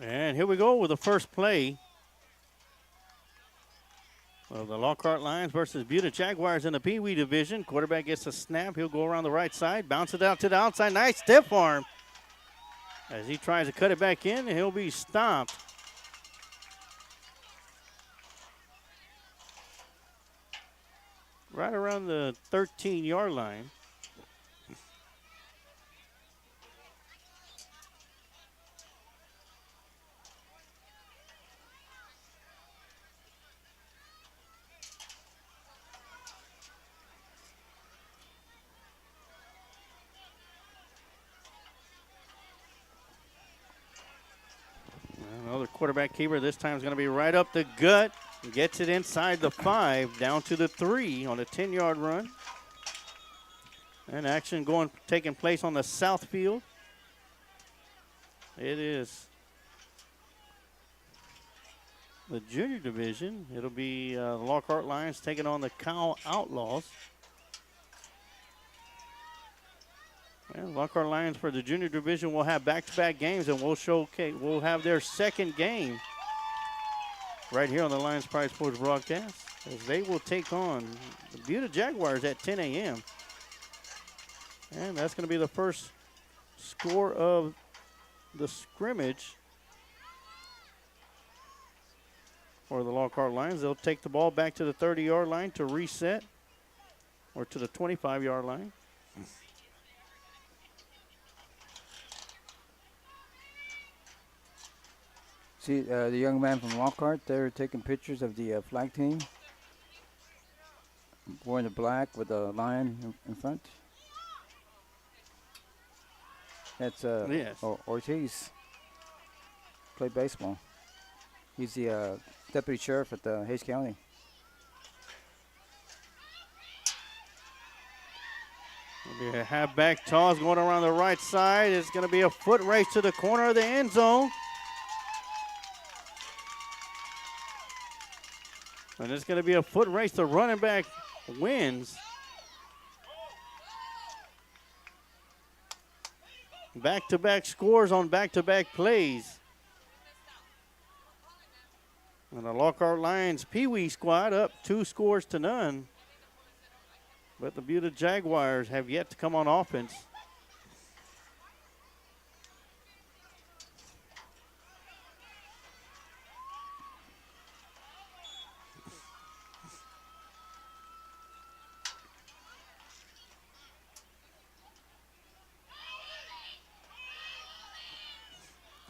And here we go with the first play of the Lockhart Lions versus Buda Jaguars in the Pee Wee division. Quarterback gets a snap. He'll go around the right side, bounce it out to the outside. Nice stiff arm as he tries to cut it back in, and he'll be stopped. Right around the 13-yard line. Another quarterback keeper. This time is going to be right up the gut. Gets it inside the 5, down to the 3 on a 10-yard run. And action taking place on the south field. It is the junior division. It'll be the Lockhart Lions taking on the Cow Outlaws. And Lockhart Lions for the junior division will have back-to-back games, and we'll have their second game right here on the Lions Pride Sports broadcast, as they will take on the Buda Jaguars at 10 a.m. And that's going to be the first score of the scrimmage for the Lockhart Lions. They'll take the ball back to the 30-yard line to reset, or to the 25-yard line. See, the young man from Lockhart, they're taking pictures of the flag team. Wearing the black with the lion in front. That's yes. Ortiz. Played baseball. He's the deputy sheriff at Hays County. There'll be a halfback toss going around the right side. It's going to be a foot race to the corner of the end zone. And it's going to be a foot race. The running back wins. Back-to-back scores on back-to-back plays. And the Lockhart Lions Pee Wee squad up 2 scores to none. But the Buda Jaguars have yet to come on offense.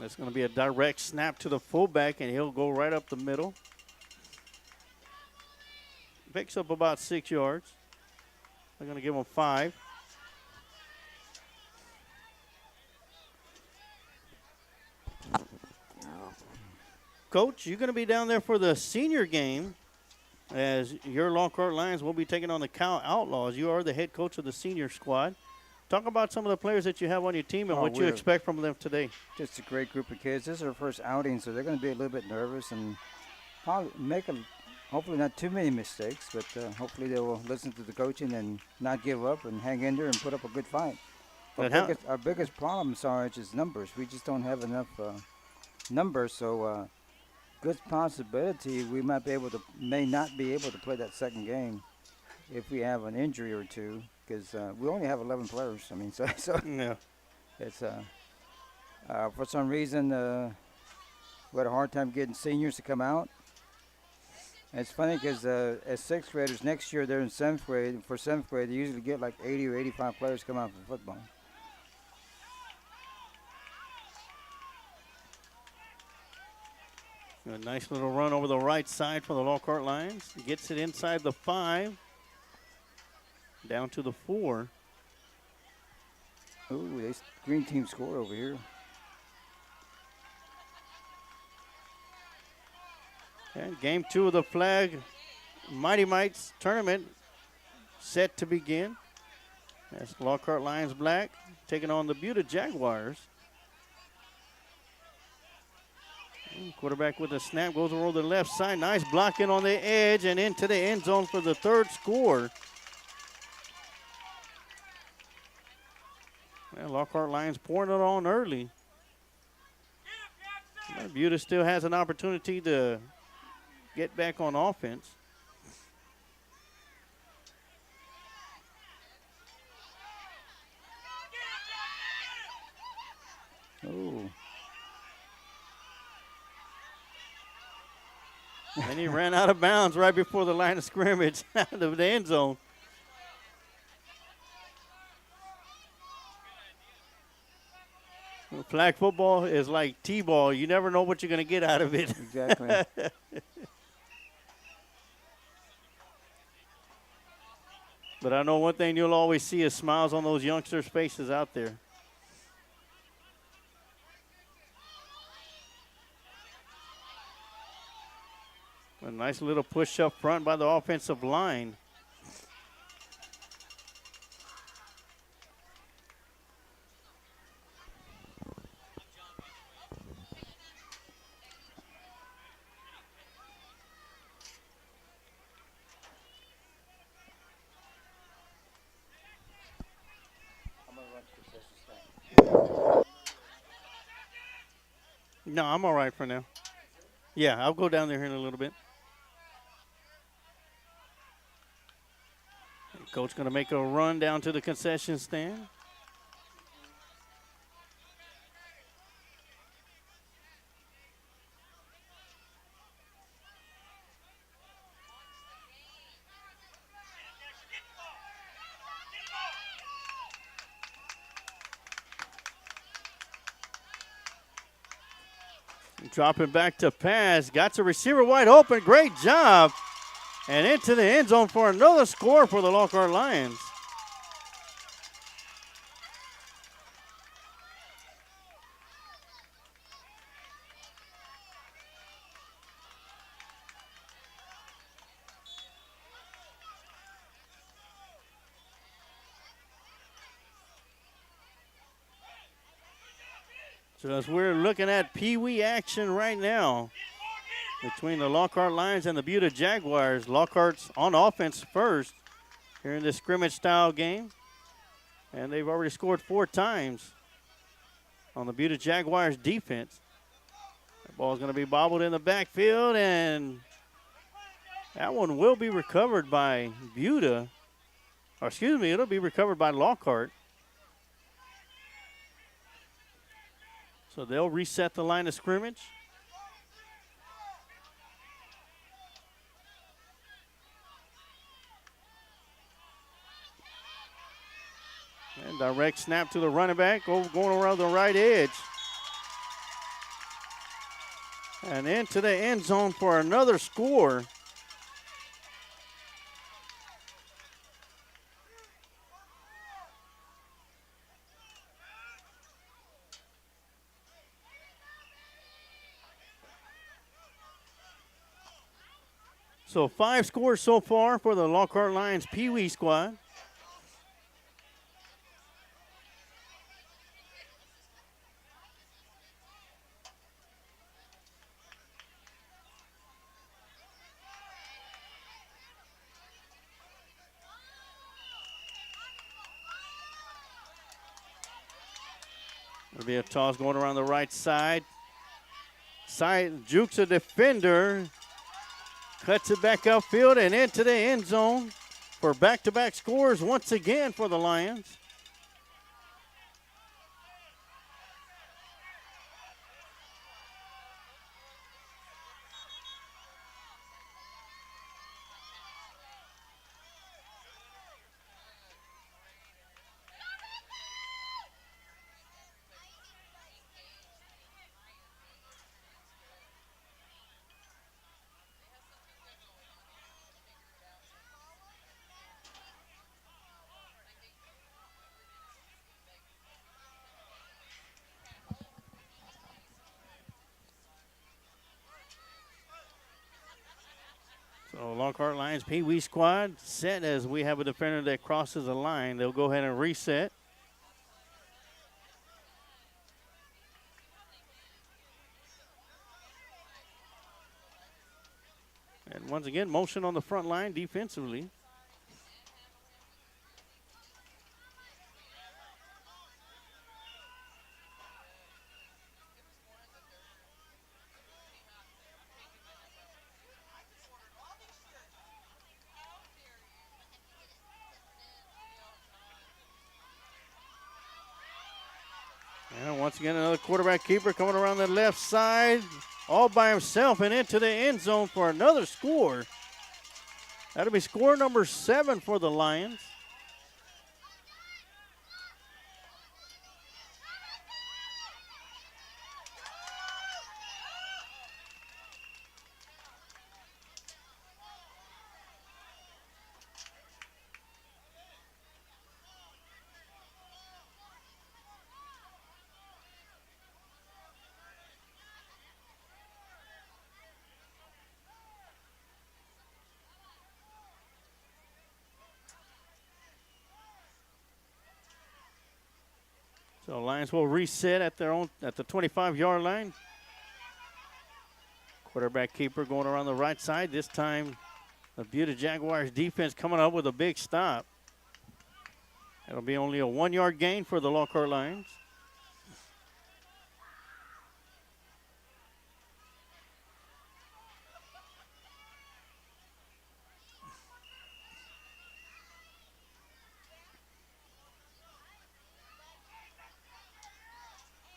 It's going to be a direct snap to the fullback, and he'll go right up the middle. Picks up about 6 yards. They're going to give him 5. Coach, you're going to be down there for the senior game, as your Lockhart Lions will be taking on the Cow Outlaws. You are the head coach of the senior squad. Talk about some of the players that you have on your team and what you expect from them today. Just a great group of kids. This is their first outing, so they're going to be a little bit nervous and probably hopefully not too many mistakes, but hopefully they will listen to the coaching and not give up and hang in there and put up a good fight. Our biggest problem, Sarge, is numbers. We just don't have enough numbers, so good possibility we may not be able to play that second game if we have an injury or two. Because we only have 11 players. I mean, so yeah. It's for some reason we had a hard time getting seniors to come out. And it's funny because as 6th graders next year they're in 7th grade. For 7th grade, they usually get like 80 or 85 players come out for football. A nice little run over the right side for the Lockhart Lions. Gets it inside the 5. Down to the 4. Ooh, they green team score over here. And game 2 of the flag Mighty Mites tournament set to begin. That's Lockhart Lions Black taking on the Buda Jaguars. Quarterback with a snap goes over the left side. Nice blocking on the edge and into the end zone for the 3rd score. And Lockhart Lions pouring it on early. Buda still has an opportunity to get back on offense. Oh. And he ran out of bounds right before the line of scrimmage out of the end zone. Flag football is like T-ball. You never know what you're going to get out of it. Exactly. But I know one thing you'll always see is smiles on those youngsters' faces out there. A nice little push up front by the offensive line. No, I'm all right for now. Yeah, I'll go down there here in a little bit. Coach going to make a run down to the concession stand. Dropping back to pass. Got the receiver wide open. Great job. And into the end zone for another score for the Lockhart Lions. So as we're looking at Pee Wee action right now between the Lockhart Lions and the Buda Jaguars. Lockhart's on offense first here in this scrimmage-style game. And they've already scored 4 times on the Buda Jaguars defense. The ball's going to be bobbled in the backfield, and that one will be recovered by Buda. Or excuse me, it'll be recovered by Lockhart. So they'll reset the line of scrimmage. And direct snap to the running back, going around the right edge. And into the end zone for another score. So 5 scores so far for the Lockhart Lions Pee Wee squad. There'll be a toss going around the right side. Jukes a defender. Cuts it back upfield and into the end zone for back-to-back scores once again for the Lions. So Lockhart Lions Pee Wee squad set as we have a defender that crosses the line. They'll go ahead and reset. And once again, motion on the front line defensively. And once again, another quarterback keeper coming around the left side, all by himself and into the end zone for another score. That'll be score number 7 for the Lions. So Lions will reset at the 25-yard line. Quarterback keeper going around the right side. This time, the Buda Jaguars defense coming up with a big stop. It'll be only a 1-yard gain for the Lockhart Lions.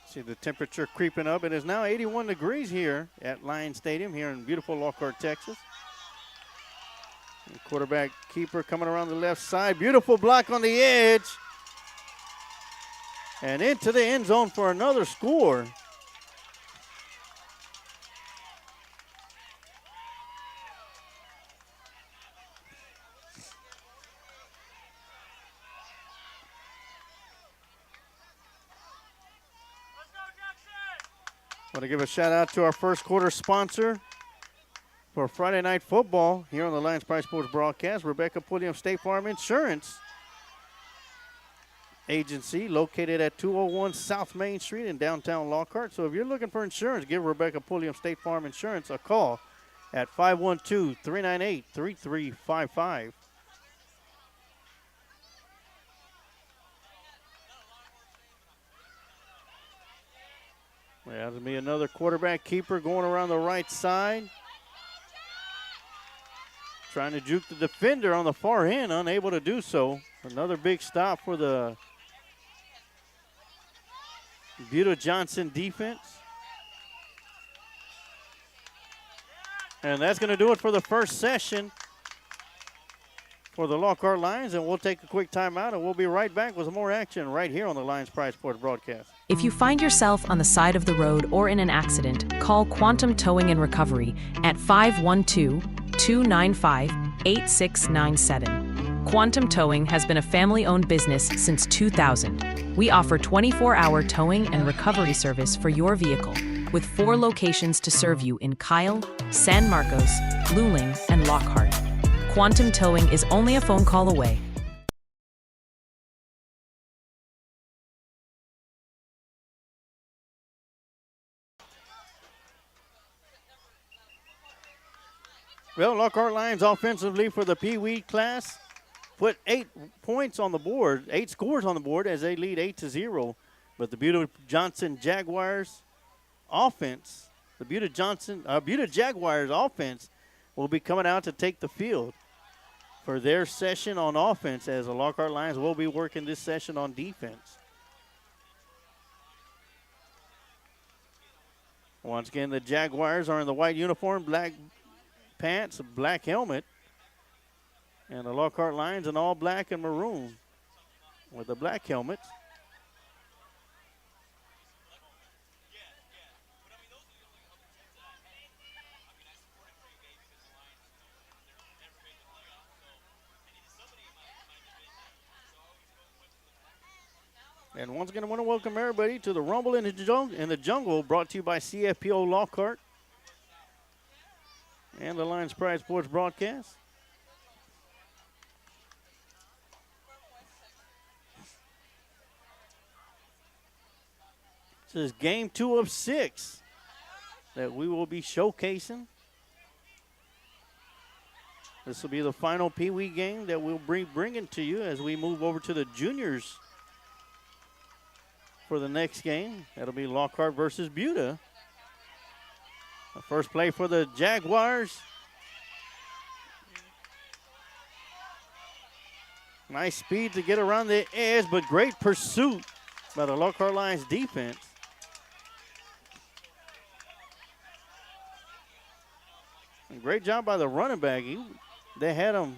See the temperature creeping up. It is now 81 degrees here at Lions Stadium here in beautiful Lockhart, Texas. And quarterback keeper coming around the left side. Beautiful block on the edge. And into the end zone for another score. Want to give a shout out to our first quarter sponsor for Friday Night Football here on the Lions Pride Sports broadcast, Rebecca Pulliam State Farm Insurance Agency, located at 201 South Main Street in downtown Lockhart. So if you're looking for insurance, give Rebecca Pulliam State Farm Insurance a call at 512-398-3355. Yeah, there'll be another quarterback keeper going around the right side. Trying to juke the defender on the far end, unable to do so. Another big stop for the Buda Johnson defense. And that's going to do it for the first session for the Lockhart Lions. And we'll take a quick timeout, and we'll be right back with some more action right here on the Lions Pride Sports broadcast. If you find yourself on the side of the road or in an accident, call Quantum Towing and Recovery at 512-295-8697. Quantum Towing has been a family-owned business since 2000. We offer 24-hour towing and recovery service for your vehicle, with 4 locations to serve you in Kyle, San Marcos, Luling, and Lockhart. Quantum Towing is only a phone call away. Well, Lockhart Lions offensively for the Pee Wee class put 8 points on the board, 8 scores on the board as they lead 8-0. But the Buda Johnson Jaguars offense, the Buda Jaguars offense will be coming out to take the field for their session on offense, as the Lockhart Lions will be working this session on defense. Once again, the Jaguars are in the white uniform, black pants, black helmet, and the Lockhart Lions in all black and maroon with the black helmets. And once again, I want to welcome everybody to the Rumble in the Jungle, brought to you by CFPO Lockhart and the Lions Pride Sports broadcast. This is game 2 of 6 that we will be showcasing. This will be the final Pee Wee game that we'll be bringing to you as we move over to the juniors for the next game. That'll be Lockhart versus Buda. The first play for the Jaguars. Nice speed to get around the edge, but great pursuit by the Lockhart Lions defense. And great job by the running back. They had him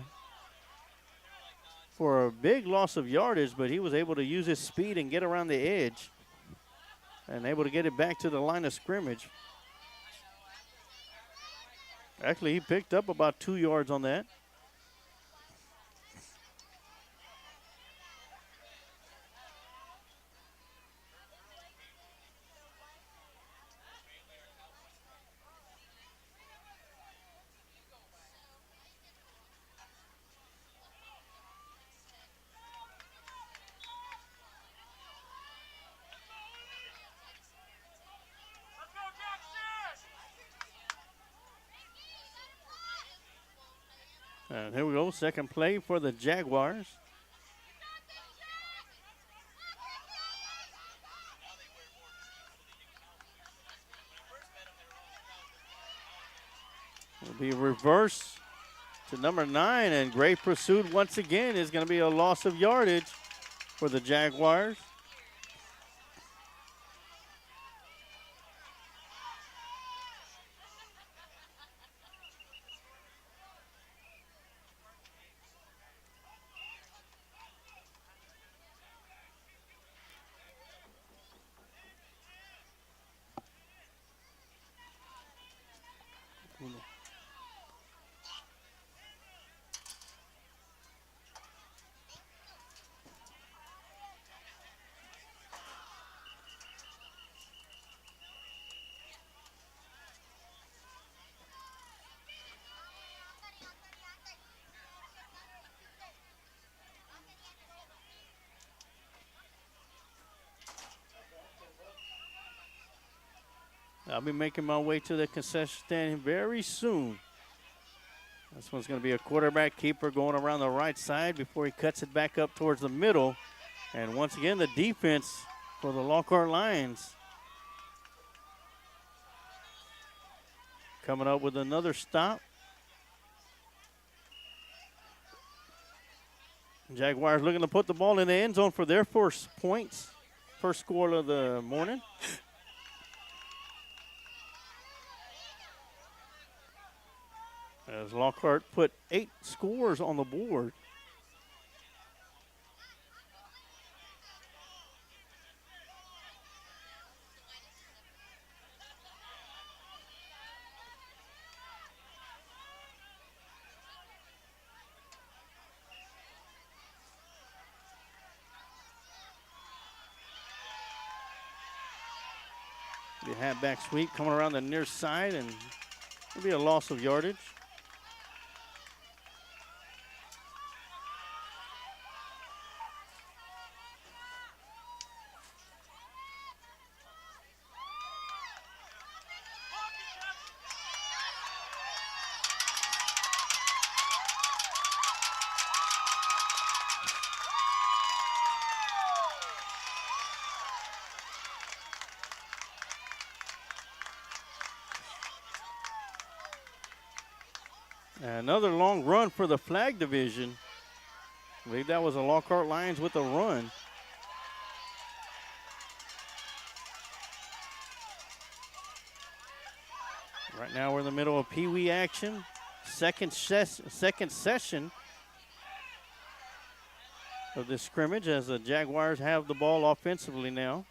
for a big loss of yardage, but he was able to use his speed and get around the edge and able to get it back to the line of scrimmage. Actually, he picked up about 2 yards on that. And here we go, second play for the Jaguars. It'll be a reverse to number 9, and great pursuit once again is going to be a loss of yardage for the Jaguars. I'll be making my way to the concession stand very soon. This one's going to be a quarterback keeper going around the right side before he cuts it back up towards the middle. And once again, the defense for the Lockhart Lions coming up with another stop. Jaguars looking to put the ball in the end zone for their first points, first score of the morning. As Lockhart put 8 scores on the board. The halfback sweep coming around the near side, and it'll be a loss of yardage. Another long run for the flag division. I believe that was the Lockhart Lions with a run. Right now we're in the middle of Pee Wee action. Second session of this scrimmage as the Jaguars have the ball offensively now.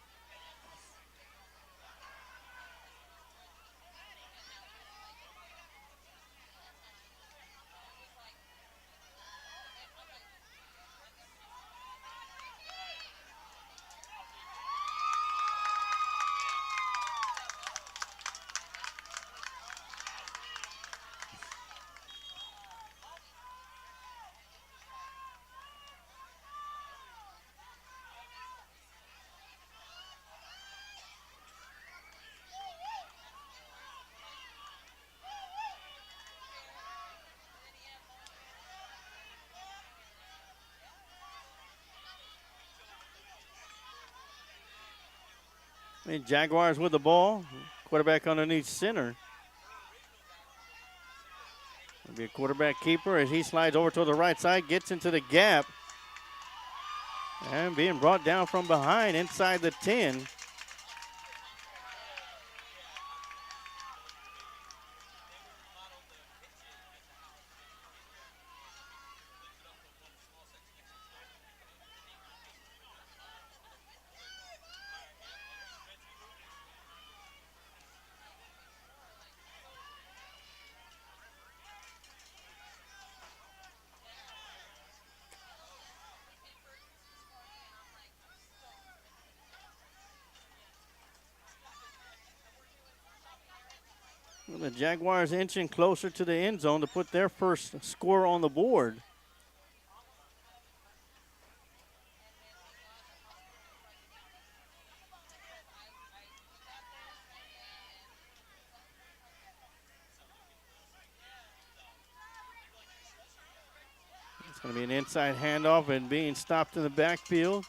And Jaguars with the ball. Quarterback underneath center. It'll be a quarterback keeper as he slides over to the right side, gets into the gap. And being brought down from behind inside the 10. The Jaguars inching closer to the end zone to put their first score on the board. It's going to be an inside handoff and being stopped in the backfield.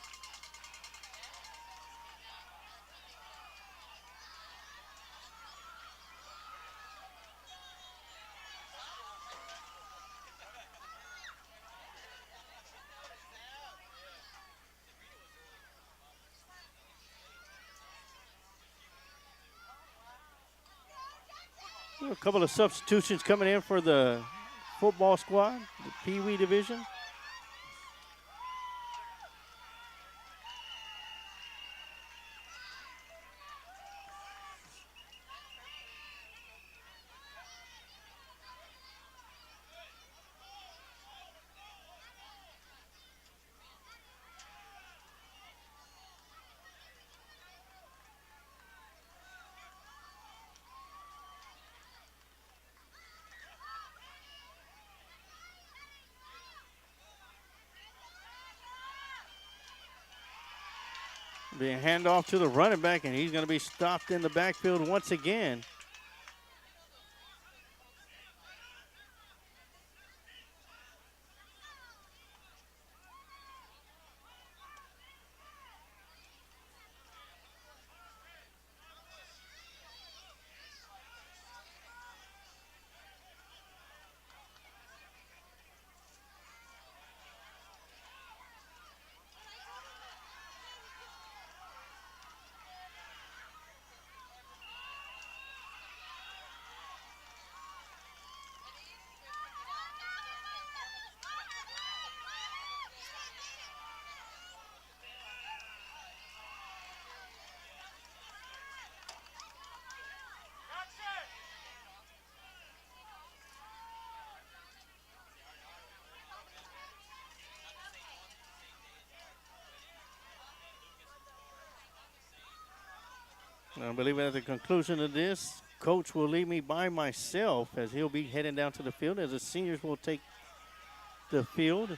A couple of substitutions coming in for the football squad, the Pee Wee division. Being handoff to the running back, and he's going to be stopped in the backfield once again. I believe at the conclusion of this, Coach will leave me by myself as he'll be heading down to the field as the seniors will take the field.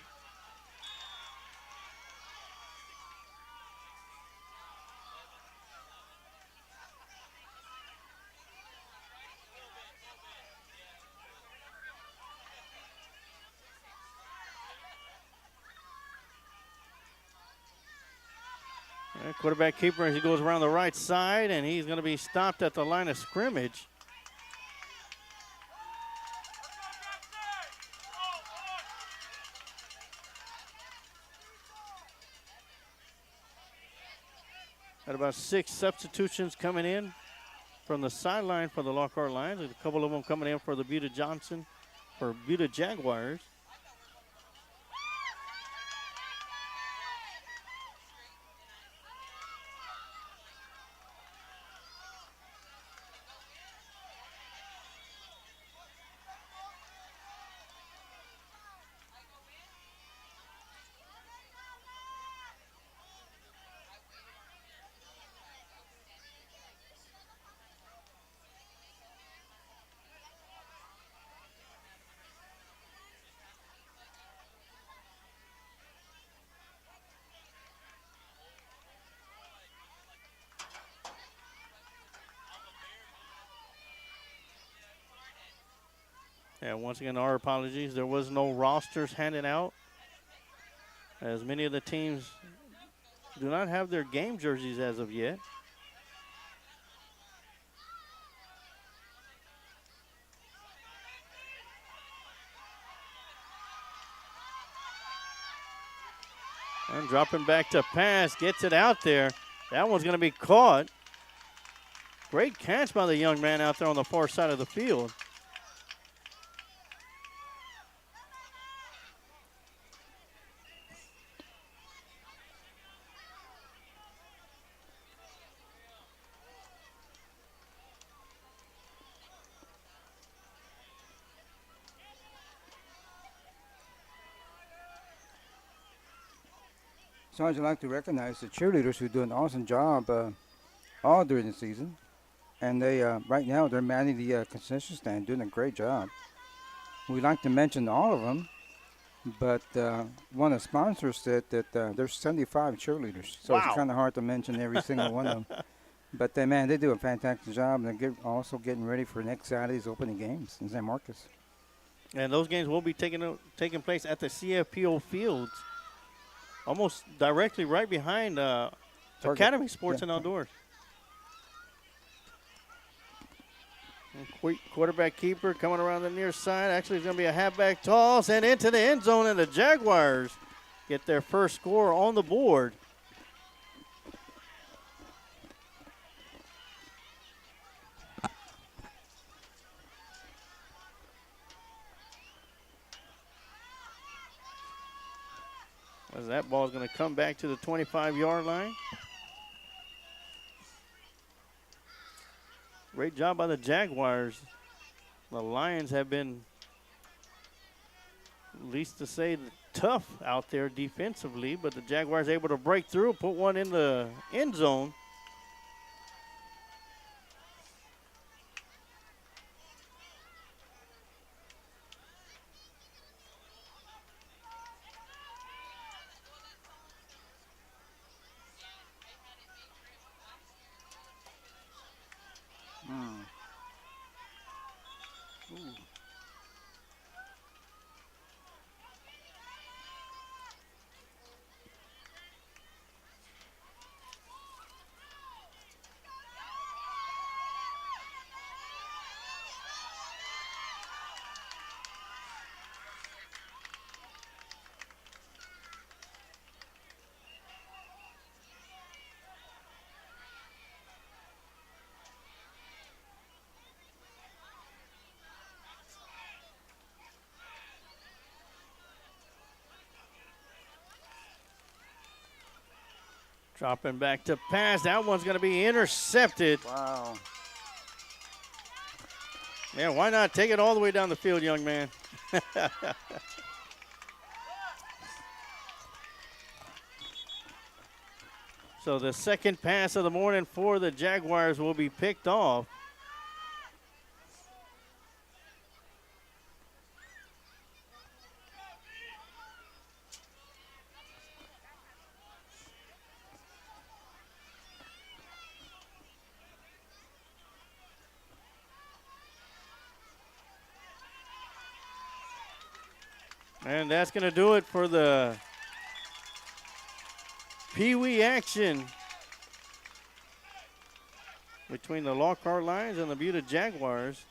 Quarterback keeper as he goes around the right side, and he's going to be stopped at the line of scrimmage. Had about 6 substitutions coming in from the sideline for the Lockhart Lions. A couple of them coming in for the Buda Jaguars. Yeah, once again, our apologies. There was no rosters handed out, as many of the teams do not have their game jerseys as of yet. And dropping back to pass, gets it out there. That one's going to be caught. Great catch by the young man out there on the far side of the field. So I'd like to recognize the cheerleaders who do an awesome job all during the season. And they right now they're manning the concession stand, doing a great job. We like to mention all of them, but one of the sponsors said that there's 75 cheerleaders. So it's kind of hard to mention every single one of them. But man, they do a fantastic job. And they're also getting ready for next Saturday's opening games in San Marcos. And those games will be taking place at the CFPO fields, almost directly right behind Academy Sports and Outdoors. And quarterback keeper coming around the near side. Actually, it's going to be a halfback toss and into the end zone, and the Jaguars get their first score on the board. As that ball is going to come back to the 25-yard line. Great job by the Jaguars. The Lions have been, at least to say, tough out there defensively, but the Jaguars able to break through, put one in the end zone. Dropping back to pass. That one's going to be intercepted. Wow. Yeah, why not take it all the way down the field, young man? So the second pass of the morning for the Jaguars will be picked off. And that's going to do it for the Pee Wee action between the Lockhart Lions and the Buda Jaguars.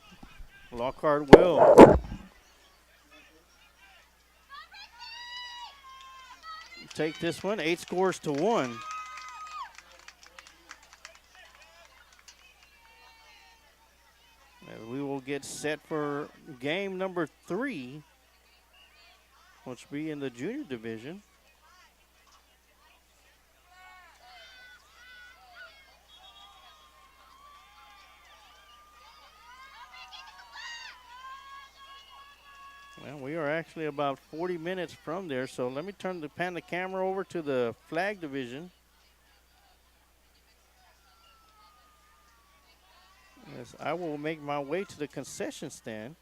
Lockhart will take this one, 8-1. And we will get set for game number 3. Which will be in the junior division. Well, we are actually about 40 minutes from there, so let me pan the camera over to the flag division. As I will make my way to the concession stand.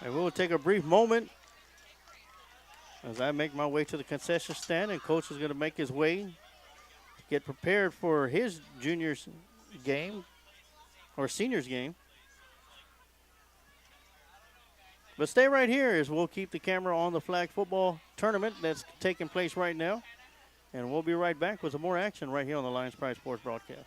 And we'll take a brief moment as I make my way to the concession stand, and Coach is going to make his way to get prepared for his juniors game or seniors game. But stay right here as we'll keep the camera on the flag football tournament that's taking place right now. And we'll be right back with some more action right here on the Lions Pride Sports broadcast.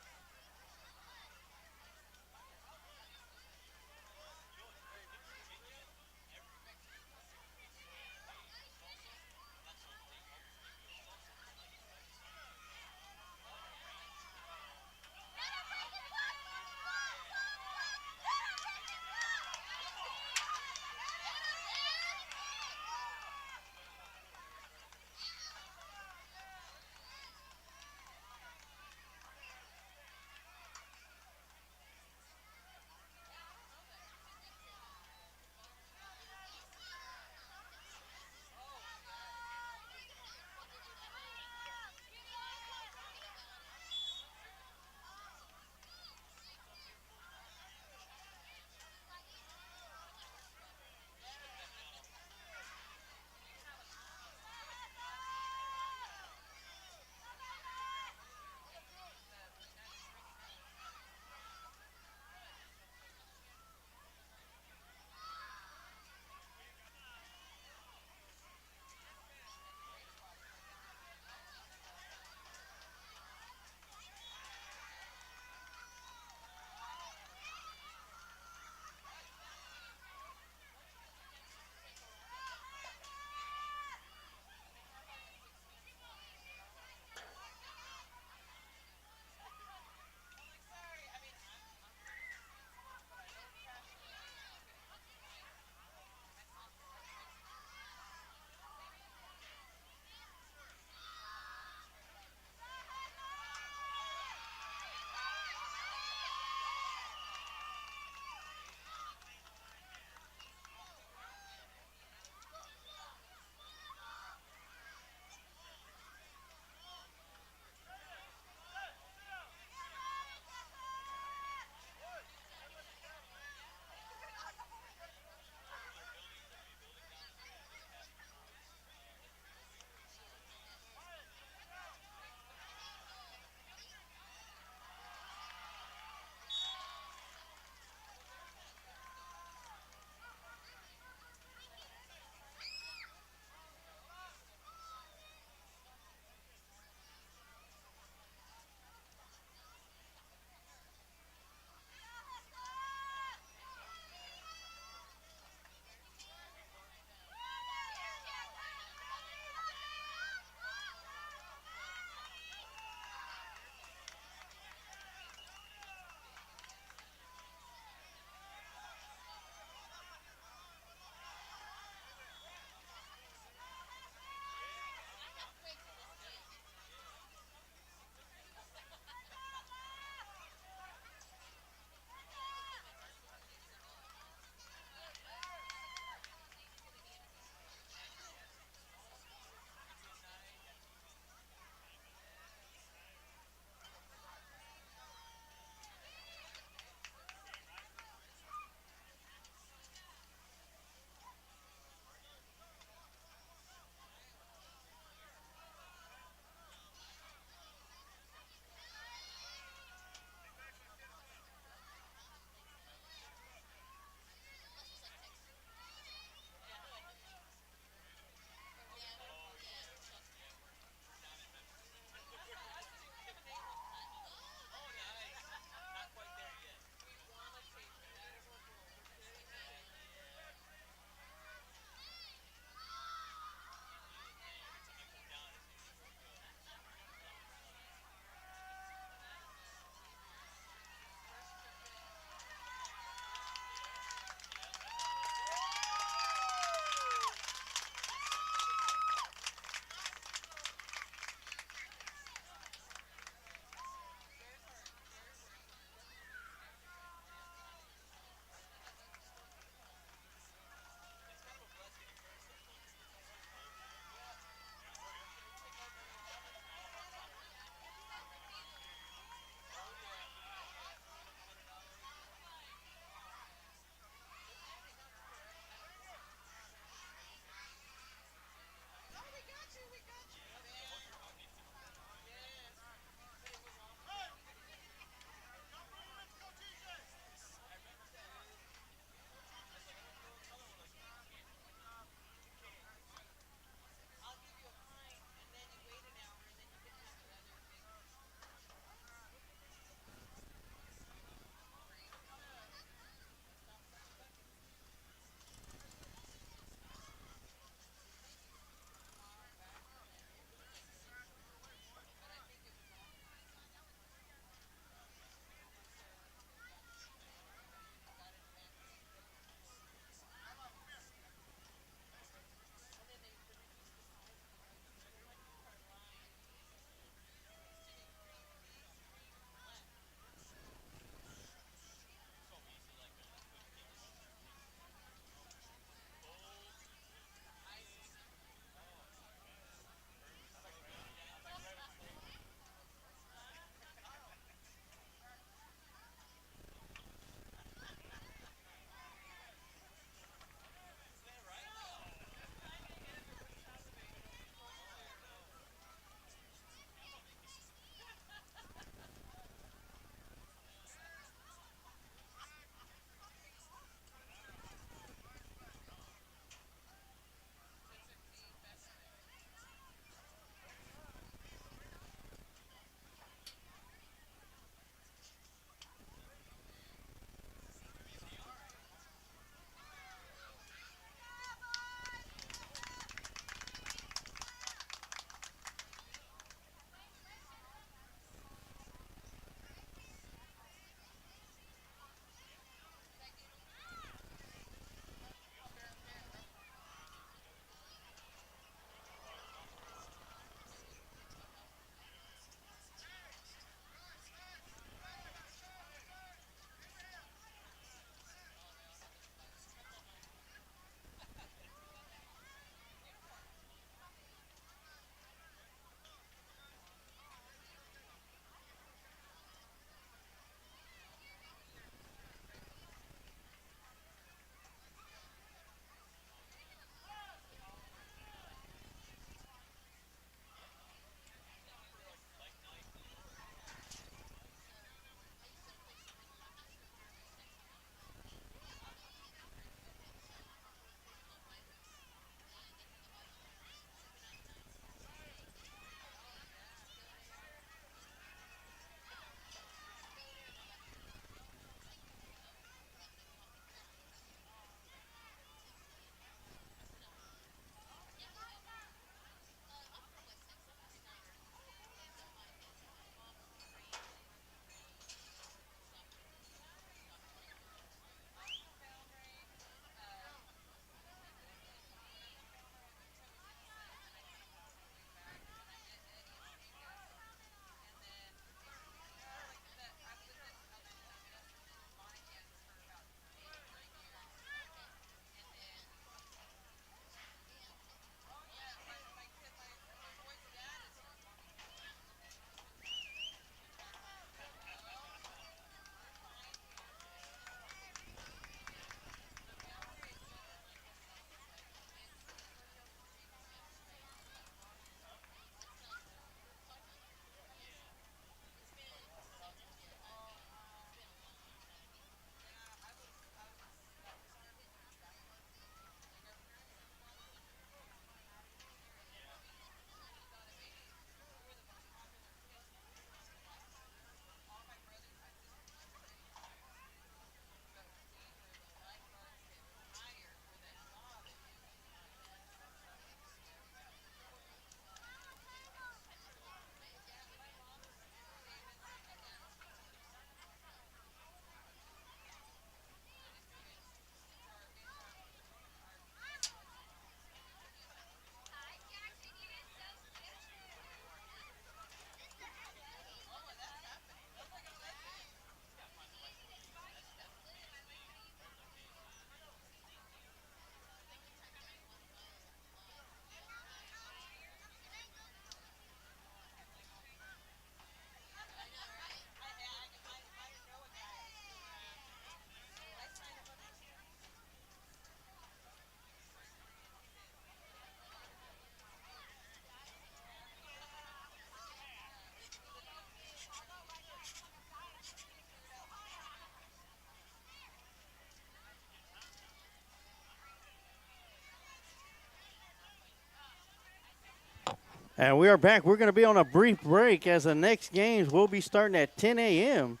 And we are back. We're going to be on a brief break as the next games will be starting at 10 a.m.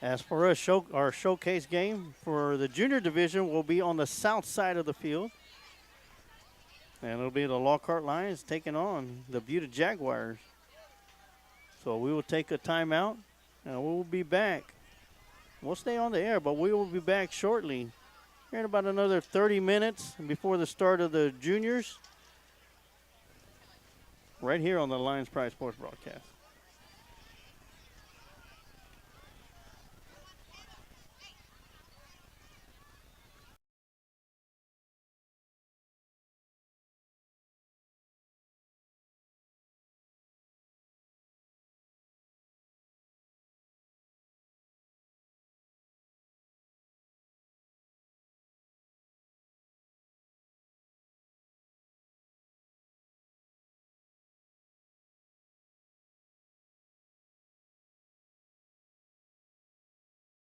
As for us, our showcase game for the junior division will be on the south side of the field. And it'll be the Lockhart Lions taking on the Buda Jaguars. So we will take a timeout, and we will be back. We'll stay on the air, but we will be back shortly. Here in about another 30 minutes before the start of the juniors. Right here on the Lions Pride Sports broadcast.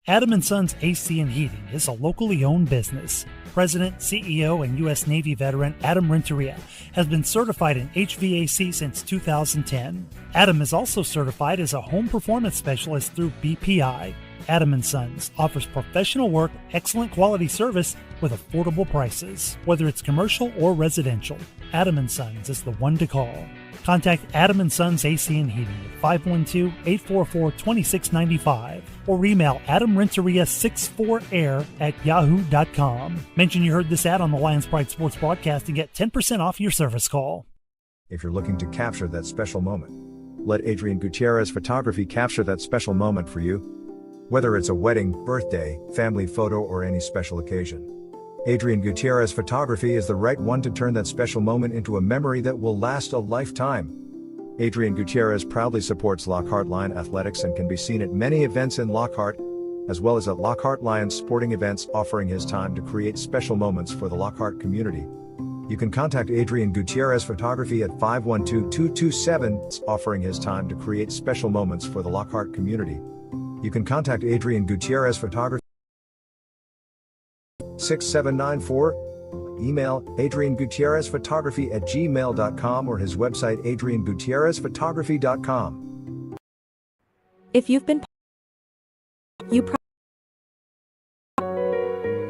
Adam & Sons AC and Heating is a locally owned business. President, CEO, and U.S. Navy veteran Adam Renteria has been certified in HVAC since 2010. Adam is also certified as a home performance specialist through BPI. Adam & Sons offers professional work, excellent quality service with affordable prices. Whether it's commercial or residential, Adam & Sons is the one to call. Contact Adam & Sons AC and Heating at 512-844-2695 or email adamrenteria64air@yahoo.com. Mention you heard this ad on the Lions Pride Sports broadcast and get 10% off your service call. If you're looking to capture that special moment, let Adrian Gutierrez Photography capture that special moment for you. Whether it's a wedding, birthday, family photo, or any special occasion, Adrian Gutierrez Photography is the right one to turn that special moment into a memory that will last a lifetime. Adrian Gutierrez proudly supports Lockhart Lion Athletics and can be seen at many events in Lockhart, as well as at Lockhart Lions sporting events, offering his time to create special moments for the Lockhart community. You can contact Adrian Gutierrez Photography at 512-227, offering his time to create special moments for the Lockhart community. You can contact Adrian Gutierrez Photography 6794, email adriangutierrezphotography@gmail.com or his website adriangutierrezphotography.com. If you've been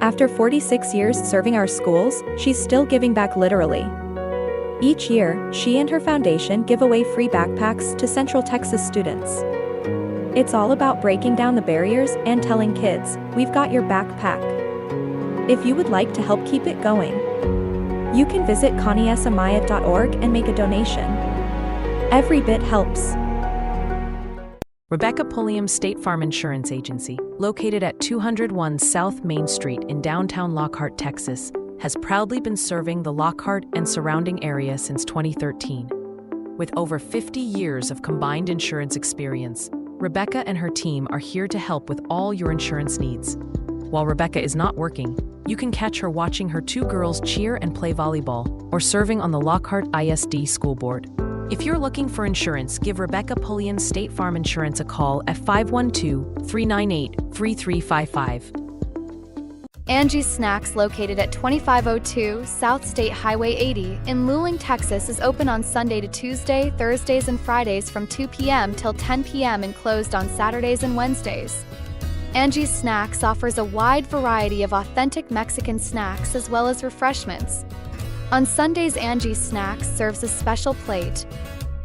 After 46 years serving our schools, she's still giving back literally. Each year, she and her foundation give away free backpacks to Central Texas students. It's all about breaking down the barriers and telling kids, we've got your backpack. If you would like to help keep it going, you can visit conniesamaya.org and make a donation. Every bit helps. Rebecca Pulliam State Farm Insurance Agency, located at 201 South Main Street in downtown Lockhart, Texas, has proudly been serving the Lockhart and surrounding area since 2013. With over 50 years of combined insurance experience, Rebecca and her team are here to help with all your insurance needs. While Rebecca is not working, you can catch her watching her two girls cheer and play volleyball, or serving on the Lockhart ISD School Board. If you're looking for insurance, give Rebecca Pulliam State Farm Insurance a call at 512-398-3355. Angie's Snacks, located at 2502 South State Highway 80 in Luling, Texas, is open on Sunday to Tuesday, Thursdays, and Fridays from 2 p.m. till 10 p.m. and closed on Saturdays and Wednesdays. Angie's Snacks offers a wide variety of authentic Mexican snacks as well as refreshments. On Sundays, Angie's Snacks serves a special plate.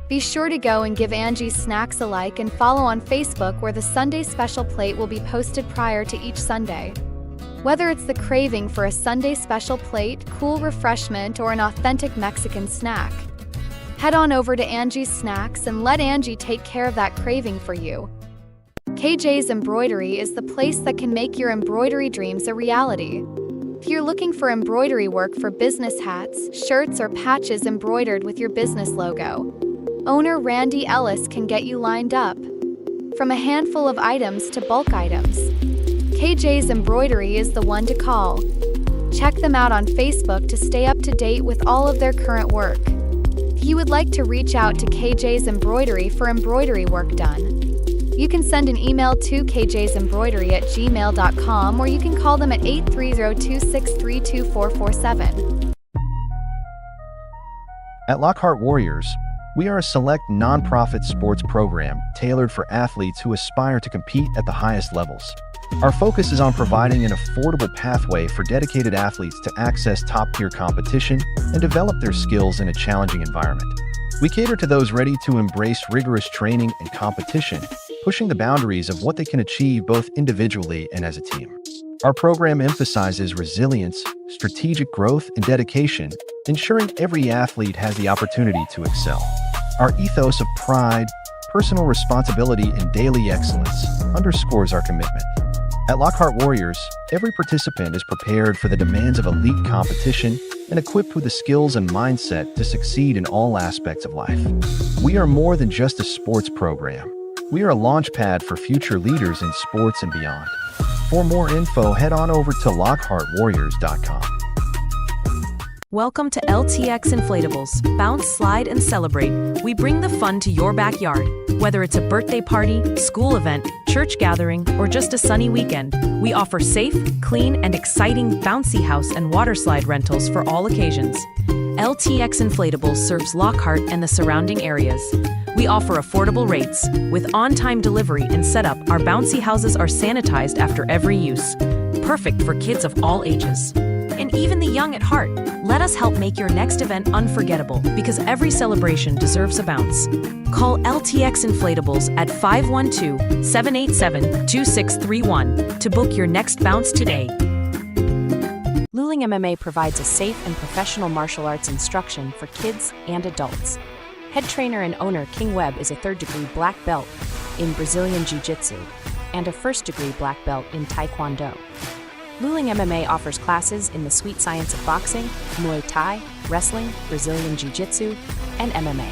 Be sure to go and give Angie's Snacks a like and follow on Facebook, where the Sunday special plate will be posted prior to each Sunday. Whether it's the craving for a Sunday special plate, cool refreshment, or an authentic Mexican snack, head on over to Angie's Snacks and let Angie take care of that craving for you. KJ's Embroidery is the place that can make your embroidery dreams a reality. If you're looking for embroidery work for business hats, shirts, or patches embroidered with your business logo, owner Randy Ellis can get you lined up. From a handful of items to bulk items, KJ's Embroidery is the one to call. Check them out on Facebook to stay up to date with all of their current work. If you would like to reach out to KJ's Embroidery for embroidery work done, you can send an email to kjsembroidery@gmail.com, or you can call them at 830-263-2447. At Lockhart Warriors, We are a select nonprofit sports program tailored for athletes who aspire to compete at the highest levels. Our focus is on providing an affordable pathway for dedicated athletes to access top-tier competition and develop their skills in a challenging environment. We cater to those ready to embrace rigorous training and competition, pushing the boundaries of what they can achieve both individually and as a team. Our program emphasizes resilience, strategic growth, and dedication, ensuring every athlete has the opportunity to excel. Our ethos of pride, personal responsibility, and daily excellence underscores our commitment. At Lockhart Warriors, every participant is prepared for the demands of elite competition and equipped with the skills and mindset to succeed in all aspects of life. We are more than just a sports program. We are a launchpad for future leaders in sports and beyond. For more info, head on over to lockhartwarriors.com. Welcome to LTX Inflatables. Bounce, slide, and celebrate. We bring the fun to your backyard. Whether it's a birthday party, school event, church gathering, or just a sunny weekend, we offer safe, clean, and exciting bouncy house and water slide rentals for all occasions. LTX Inflatables serves Lockhart and the surrounding areas. We offer affordable rates. With on-time delivery and setup, our bouncy houses are sanitized after every use. Perfect for kids of all ages. And even the young at heart. Let us help make your next event unforgettable, because every celebration deserves a bounce. Call LTX Inflatables at 512-787-2631 to book your next bounce today. Luling MMA provides a safe and professional martial arts instruction for kids and adults. Head trainer and owner King Webb is a third-degree black belt in Brazilian Jiu-Jitsu and a first-degree black belt in Taekwondo. Luling MMA offers classes in the sweet science of boxing, Muay Thai, wrestling, Brazilian Jiu-Jitsu, and MMA.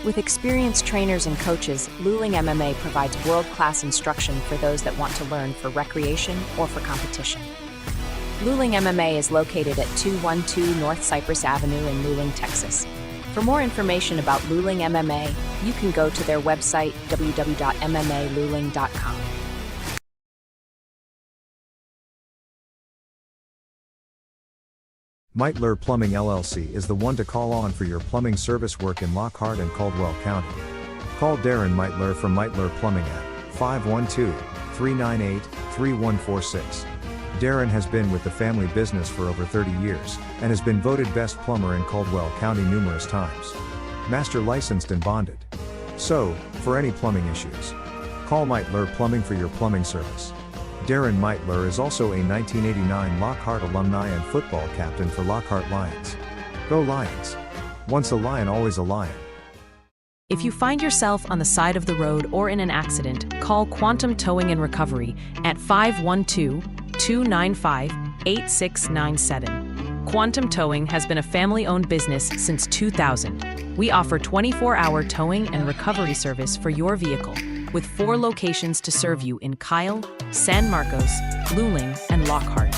With experienced trainers and coaches, Luling MMA provides world-class instruction for those that want to learn for recreation or for competition. Luling MMA is located at 212 North Cypress Avenue in Luling, Texas. For more information about Luling MMA, you can go to their website, www.mmaluling.com. Meitler Plumbing LLC is the one to call on for your plumbing service work in Lockhart and Caldwell County. Call Darren Meitler from Meitler Plumbing at 512-398-3146. Darren has been with the family business for over 30 years and has been voted best plumber in Caldwell County numerous times. Master licensed and bonded. So, for any plumbing issues, call Meitler Plumbing for your plumbing service. Darren Meitler is also a 1989 Lockhart alumni and football captain for Lockhart Lions. Go Lions! Once a Lion, always a Lion. If you find yourself on the side of the road or in an accident, call Quantum Towing and Recovery at 512-295-8697. Quantum Towing has been a family-owned business since 2000. We offer 24-hour towing and recovery service for your vehicle, with 4 locations to serve you in Kyle, San Marcos, Luling, and Lockhart.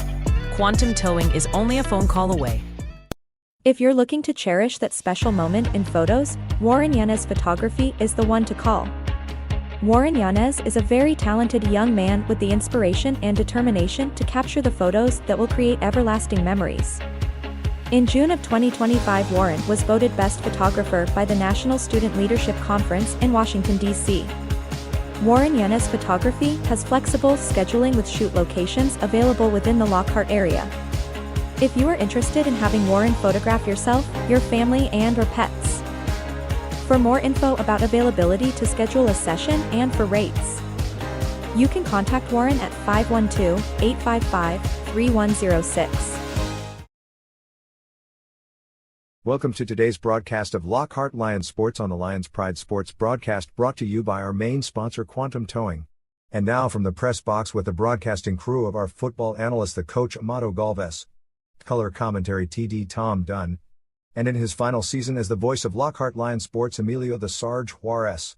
Quantum Towing is only a phone call away. If you're looking to cherish that special moment in photos, Warren Yanez Photography is the one to call. Warren Yanez is a very talented young man with the inspiration and determination to capture the photos that will create everlasting memories. In June of 2025, Warren was voted Best Photographer by the National Student Leadership Conference in Washington, D.C. Warren Yanez Photography has flexible scheduling with shoot locations available within the Lockhart area. If you are interested in having Warren photograph yourself, your family, and/or pets. For more info about availability to schedule a session and for rates, you can contact Warren at 512-855-3106. Welcome to today's broadcast of Lockhart Lions Sports on the Lions Pride Sports broadcast, brought to you by our main sponsor Quantum Towing. And now from the press box with the broadcasting crew of our football analyst, the coach Amato Galvez, color commentary TD Tom Dunn, and in his final season as the voice of Lockhart Lions Sports, Emilio the Sarge Juarez.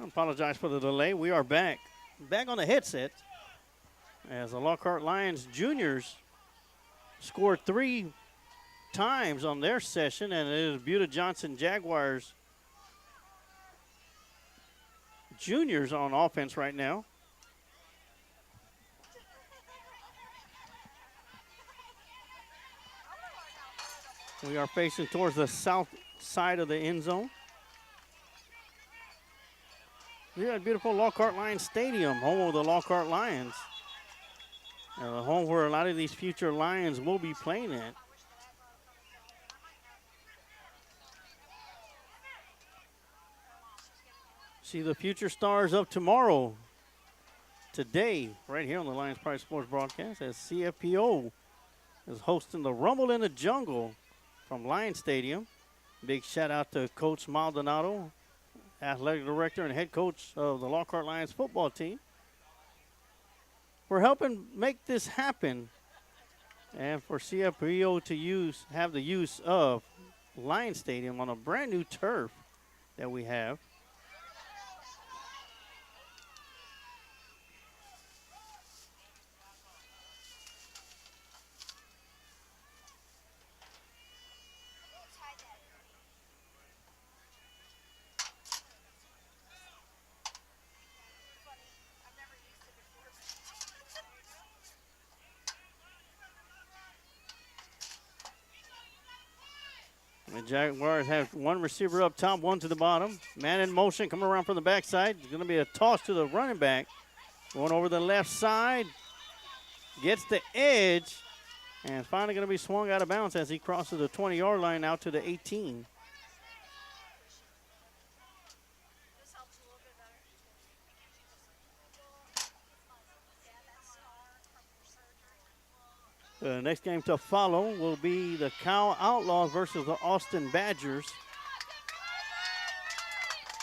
I apologize for the delay. We are back on the headset as the Lockhart Lions juniors scored 3 times on their session, and it is Buda Johnson Jaguars juniors on offense right now. We are facing towards the south side of the end zone. We got beautiful Lockhart Lions Stadium, home of the Lockhart Lions. The home where a lot of these future Lions will be playing at. See the future stars of tomorrow, today, right here on the Lions Pride Sports broadcast, as CFPO is hosting the Rumble in the Jungle from Lions Stadium. Big shout out to Coach Maldonado, athletic director and head coach of the Lockhart Lions football team. We're helping make this happen, and for CFPO to have the use of Lions Stadium on a brand new turf that we have. The Jaguars have one receiver up top, one to the bottom. Man in motion, coming around from the backside. It's going to be a toss to the running back. Going over the left side. Gets the edge. And finally going to be swung out of bounds as he crosses the 20-yard line out to the 18. The next game to follow will be the Cal Outlaws versus the Austin Badgers.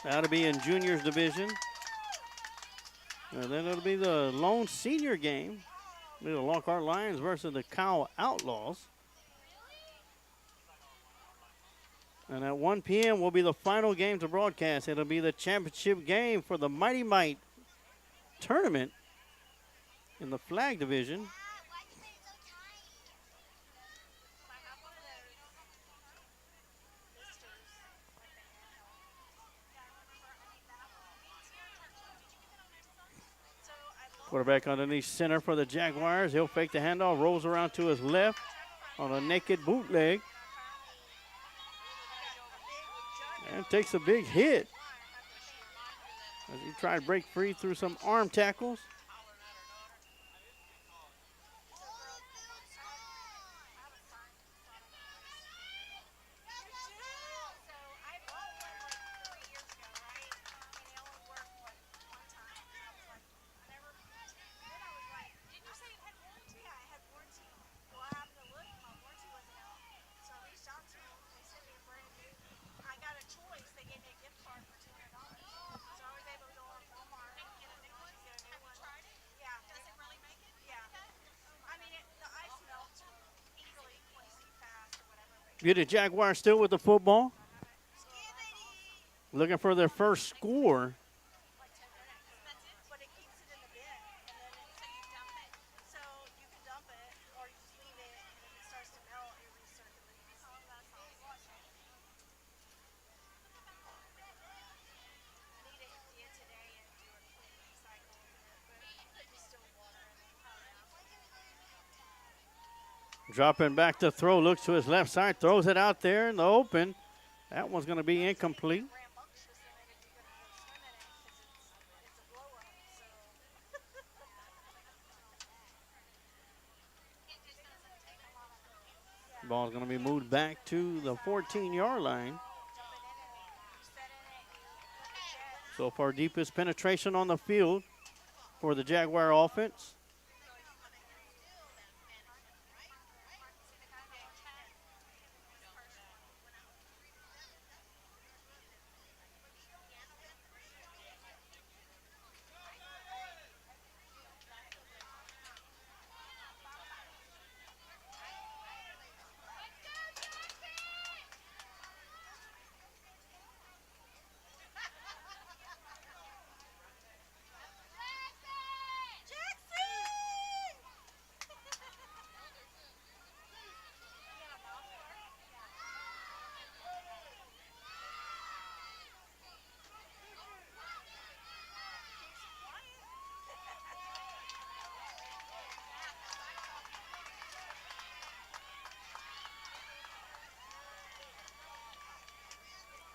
That'll be in juniors division. And then it'll be the lone senior game. It'll be the Lockhart Lions versus the Cal Outlaws. And at 1 p.m. will be the final game to broadcast. It'll be the championship game for the Mighty Might tournament in the flag division. Quarterback underneath center for the Jaguars. He'll fake the handoff, rolls around to his left on a naked bootleg. And takes a big hit as he tried to break free through some arm tackles. Buda Jaguars still with the football. Looking for their first score. Dropping back to throw, looks to his left side, throws it out there in the open. That one's going to be incomplete. Ball's going to be moved back to the 14-yard line. So far, deepest penetration on the field for the Jaguar offense.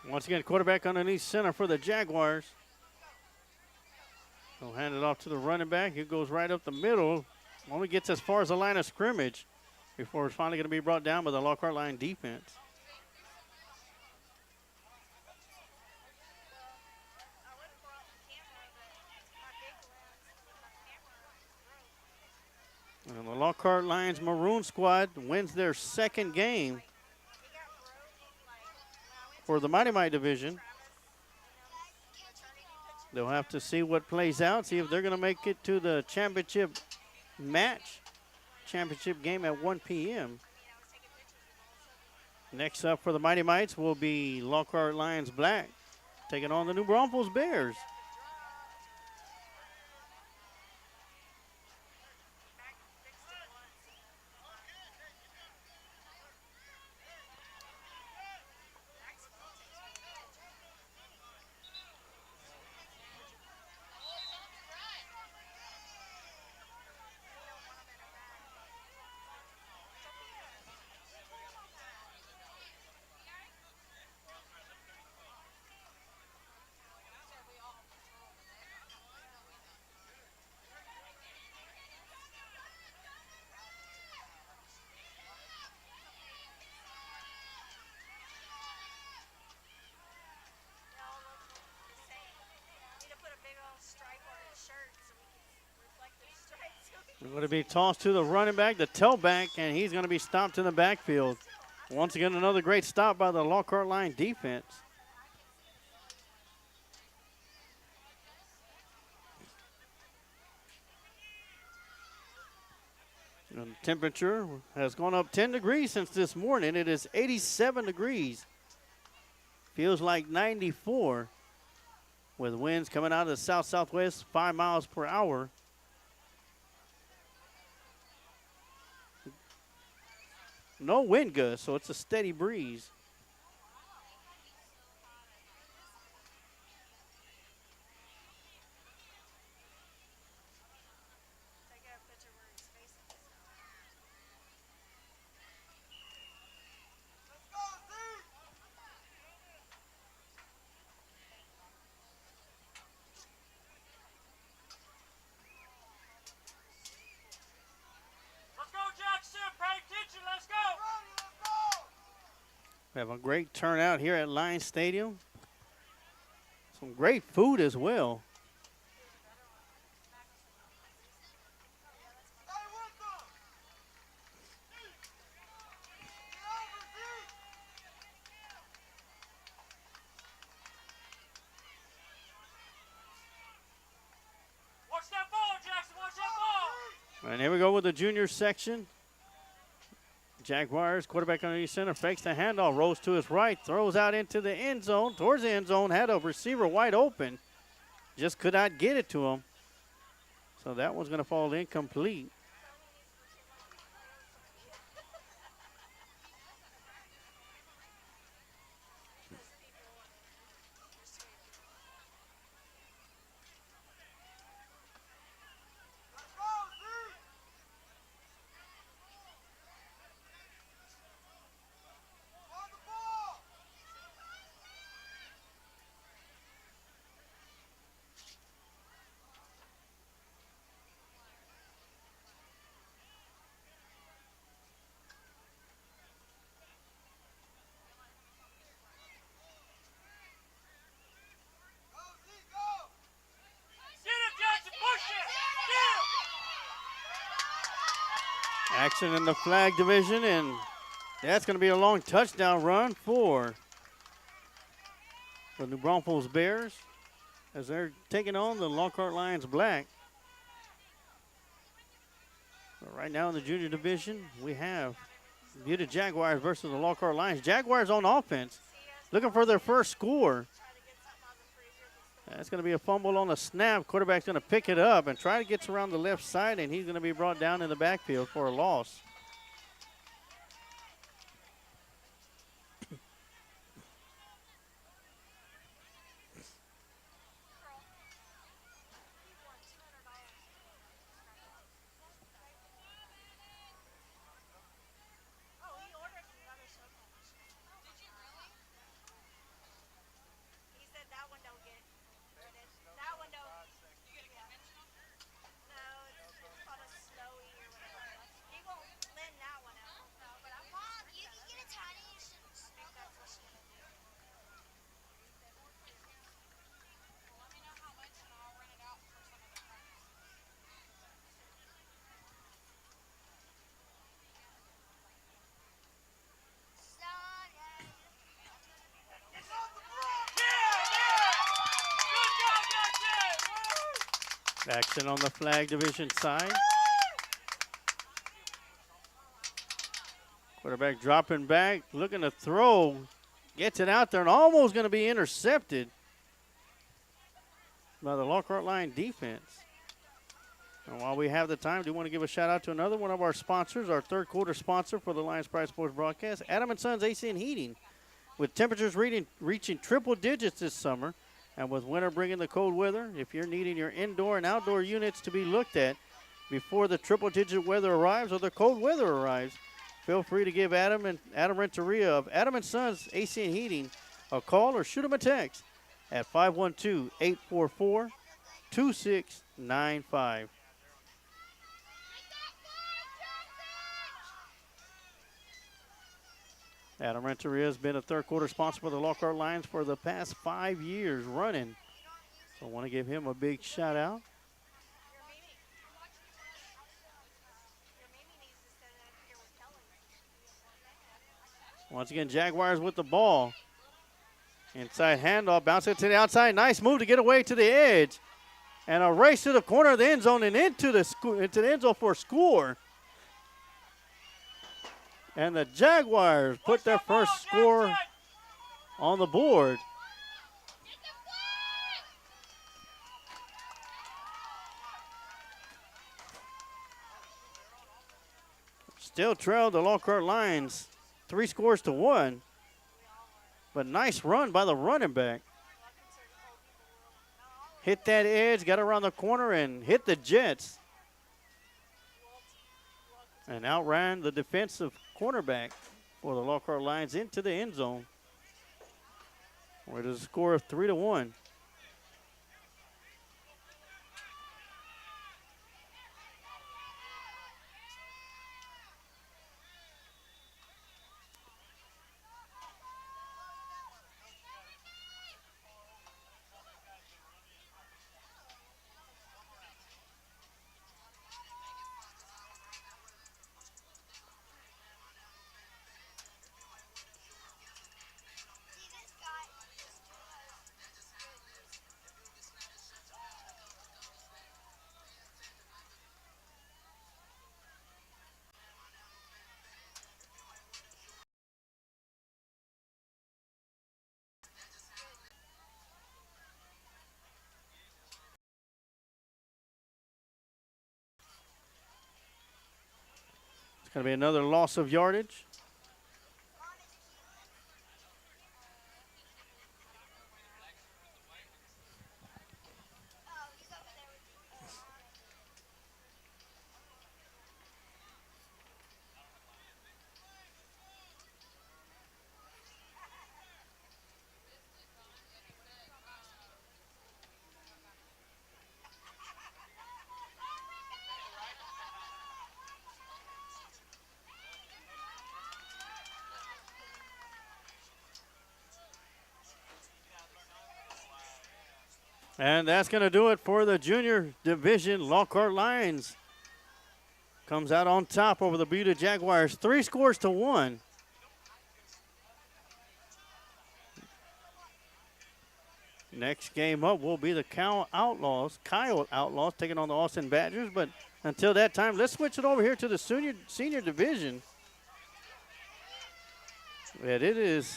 Once again, quarterback underneath center for the Jaguars. He'll hand it off to the running back. He goes right up the middle. Only gets as far as the line of scrimmage before it's finally going to be brought down by the Lockhart line defense. And the Lockhart Lions Maroon squad wins their second game for the Mighty Might division. They'll have to see what plays out, see if they're going to make it to the championship match, championship game at 1 p.m. Next up for the Mighty Mites will be Lockhart Lions Black taking on the New Braunfels Bears. Going to be tossed to the running back, the tailback, and he's going to be stopped in the backfield. Once again, another great stop by the Lockhart line defense. And the temperature has gone up 10 degrees since this morning. It is 87 degrees. Feels like 94 with winds coming out of the south-southwest, 5 miles per hour. No wind gusts, so it's a steady breeze. We have a great turnout here at Lions Stadium. Some great food as well. Watch that ball, Jackson, watch that ball! And here we go with the junior section. Jaguars, quarterback underneath center, fakes the handoff, rolls to his right, throws out into the end zone, towards the end zone, had a receiver wide open. Just could not get it to him. So that one's going to fall incomplete. Action in the flag division, and that's going to be a long touchdown run for the New Braunfels Bears as they're taking on the Lockhart Lions Black. So right now in the junior division, we have the Jaguars versus the Lockhart Lions. Jaguars on offense, looking for their first score. That's going to be a fumble on the snap. Quarterback's going to pick it up and try to get around the left side, and he's going to be brought down in the backfield for a loss. Action on the flag division side. Quarterback dropping back, looking to throw. Gets it out there and almost going to be intercepted by the Lockhart Line defense. And while we have the time, I do want to give a shout out to another one of our sponsors, our third quarter sponsor for the Lions Pride Sports broadcast, Adam & Sons AC and Heating. With temperatures reaching triple digits this summer, and with winter bringing the cold weather, if you're needing your indoor and outdoor units to be looked at before the triple-digit weather arrives or the cold weather arrives, feel free to give Adam Renteria of Adam & Sons AC and Heating a call or shoot him a text at 512-844-2695. Adam Renteria has been a third quarter sponsor for the Lockhart Lions for the past 5 years running. So I want to give him a big shout out. Once again, Jaguars with the ball. Inside handoff, bounce it to the outside. Nice move to get away to the edge. And a race to the corner of the end zone and into the end zone for a score. And the Jaguars put their first score on the board. Still trail the Lockhart Lions 3-1. But nice run by the running back. Hit that edge, got around the corner, and hit the Jets. And outran the defensive cornerback for the Lockhart Lions into the end zone. With a score of 3-1. Going to be another loss of yardage. And that's going to do it for the junior division. Lockhart Lions comes out on top over the Buda Jaguars, 3-1. Next game up will be the Kyle Outlaws taking on the Austin Badgers. But until that time, let's switch it over here to the senior division. And it is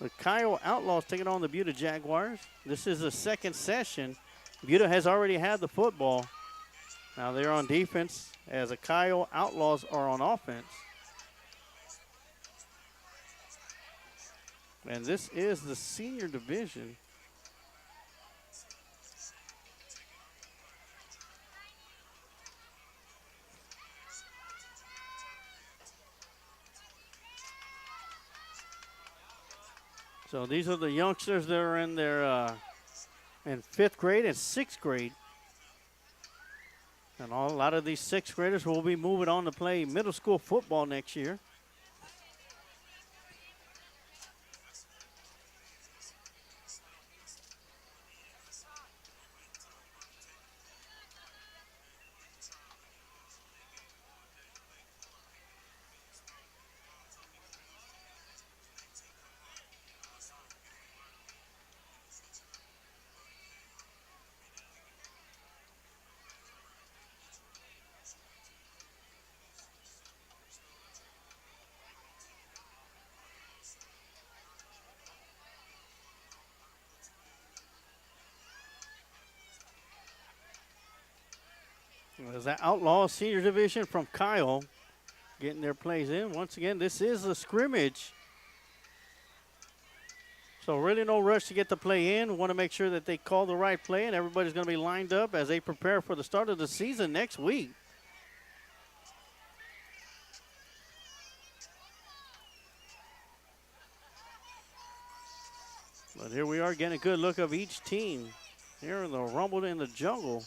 the Kyle Outlaws taking on the Buda Jaguars. This is the second session. Buda has already had the football. Now they're on defense as the Kyle Outlaws are on offense. And this is the senior division. So these are the youngsters that are in their in 5th grade and 6th grade. And a lot of these 6th graders will be moving on to play middle school football next year. There's that Outlaw Senior Division from Kyle getting their plays in. Once again, this is a scrimmage. So really no rush to get the play in. Want to make sure that they call the right play, and everybody's going to be lined up as they prepare for the start of the season next week. But here we are getting a good look of each team here in the Rumble in the Jungle.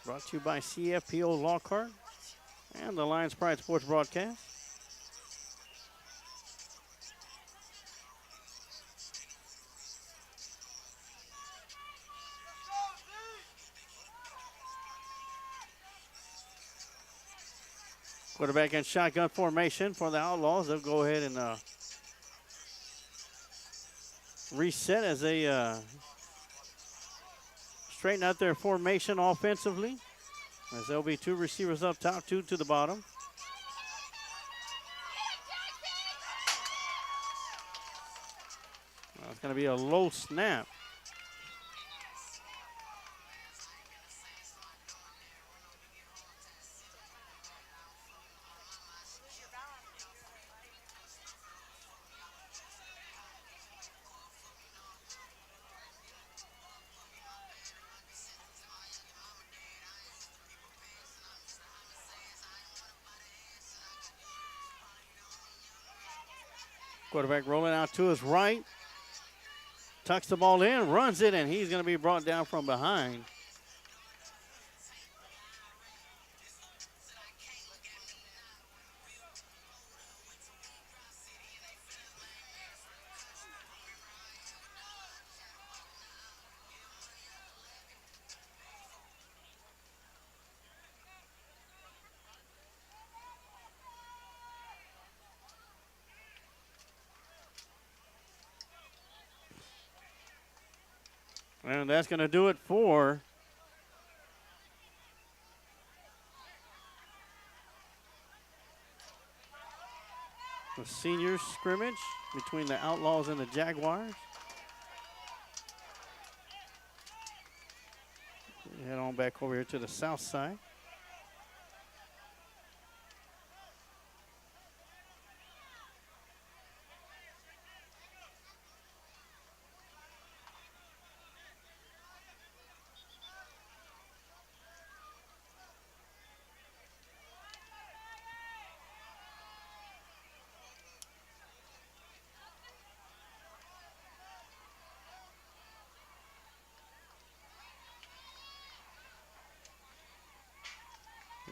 Brought to you by CFPO Lockhart and the Lions Pride Sports Broadcast. Quarterback in shotgun formation for the Outlaws. They'll go ahead and reset as they straighten out their formation offensively. As there'll be two receivers up top, two to the bottom. It's going to be a low snap. Quarterback rolling out to his right. Tucks the ball in, runs it, and he's going to be brought down from behind. And that's going to do it for the senior scrimmage between the Outlaws and the Jaguars. Head on back over here to the south side.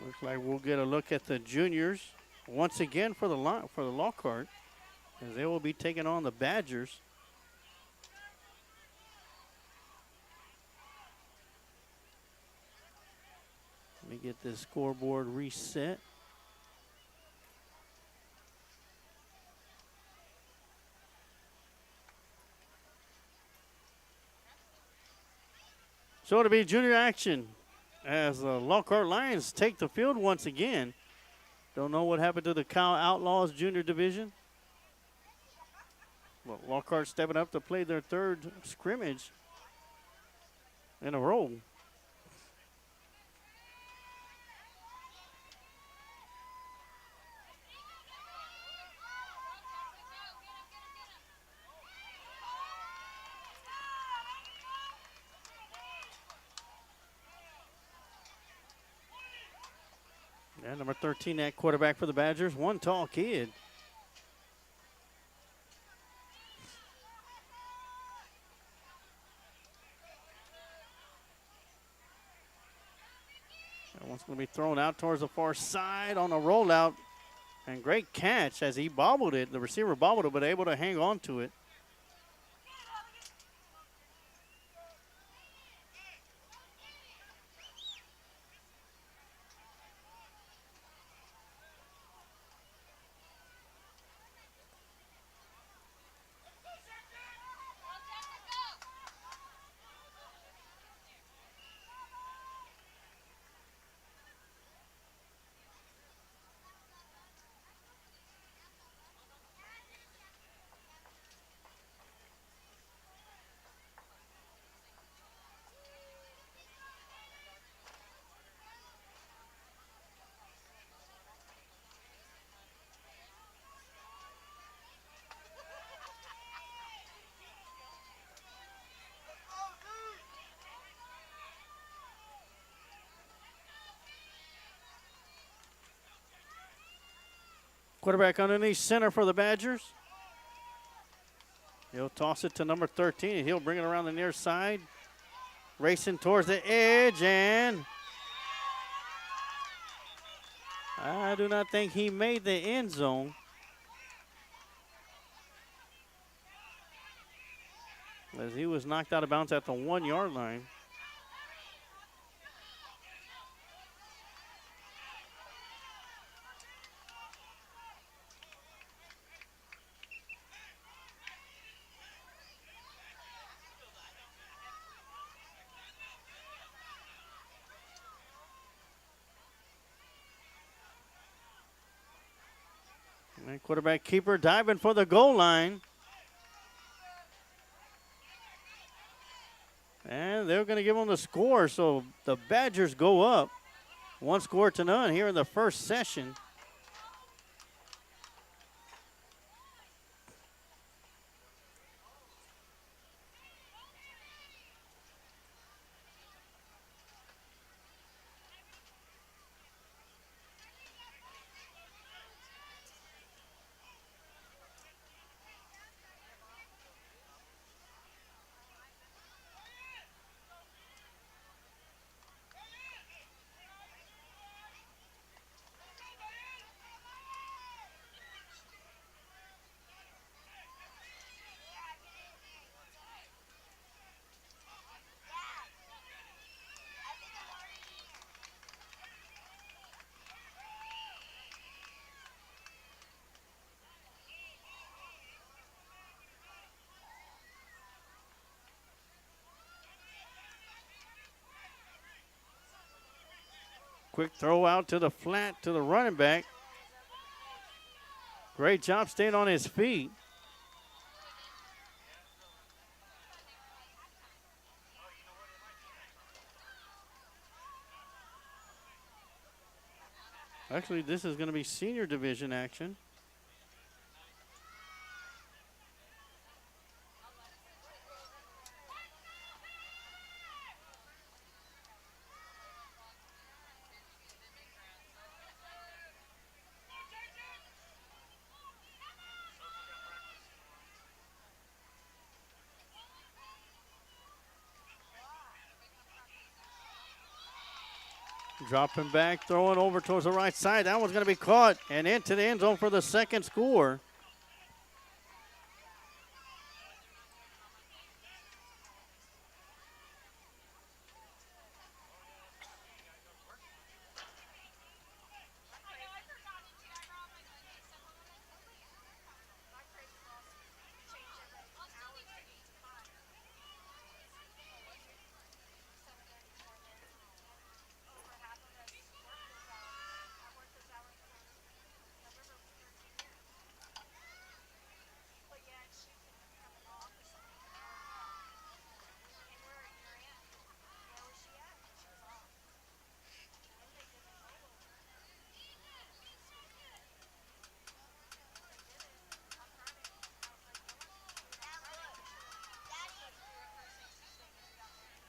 Looks like we'll get a look at the juniors once again for the Lockhart, as they will be taking on the Badgers. Let me get this scoreboard reset. So it'll be junior action as the Lockhart Lions take the field once again. Don't know what happened to the Kyle Outlaws Junior Division. But Lockhart stepping up to play their third scrimmage in a row. Yeah, number 13 at quarterback for the Badgers, one tall kid. That one's going to be thrown out towards the far side on a rollout. And great catch as he bobbled it. The receiver bobbled it, but able to hang on to it. Quarterback underneath center for the Badgers. He'll toss it to number 13, and he'll bring it around the near side. Racing towards the edge, and I do not think he made the end zone. As he was knocked out of bounds at the 1 yard line. And quarterback keeper diving for the goal line. And they're going to give them the score, so the Badgers go up 1-0 here in the first session. Quick throw out to the flat to the running back. Great job staying on his feet. Actually, this is going to be senior division action. Dropping back, throwing over towards the right side. That one's going to be caught and into the end zone for the second score.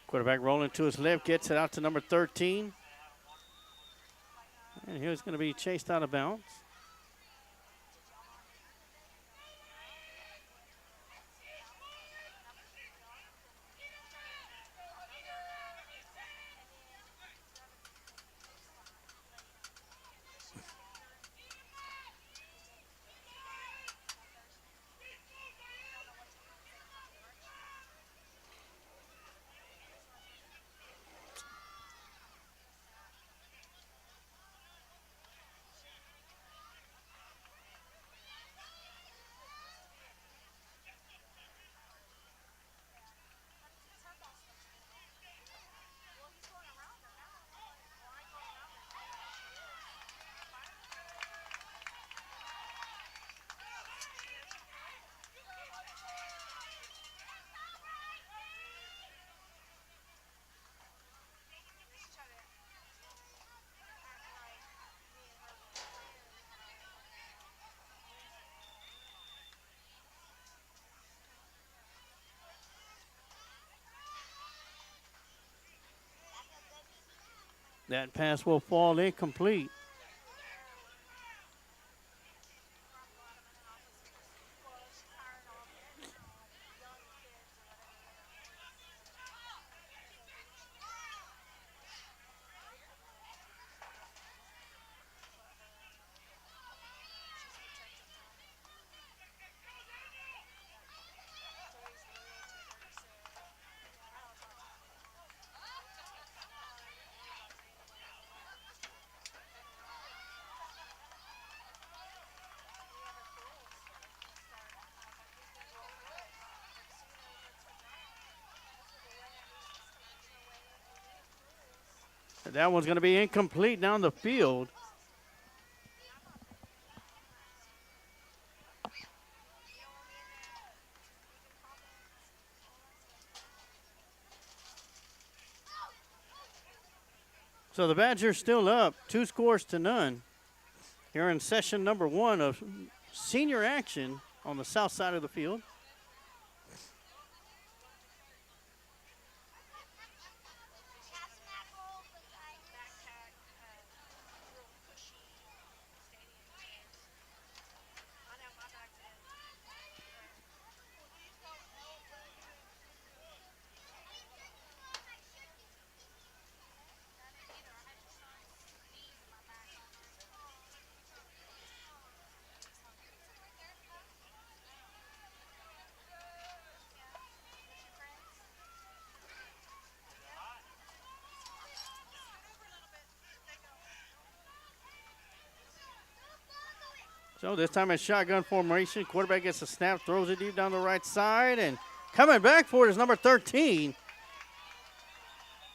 Quarterback rolling to his left, gets it out to number 13. And here's going to be chased out of bounds. That pass will fall incomplete. That one's going to be incomplete down the field. So the Badgers still up, 2-0 here in session number 1 of senior action on the south side of the field. So this time it's shotgun formation. Quarterback gets a snap, throws it deep down the right side, and coming back for it is number 13.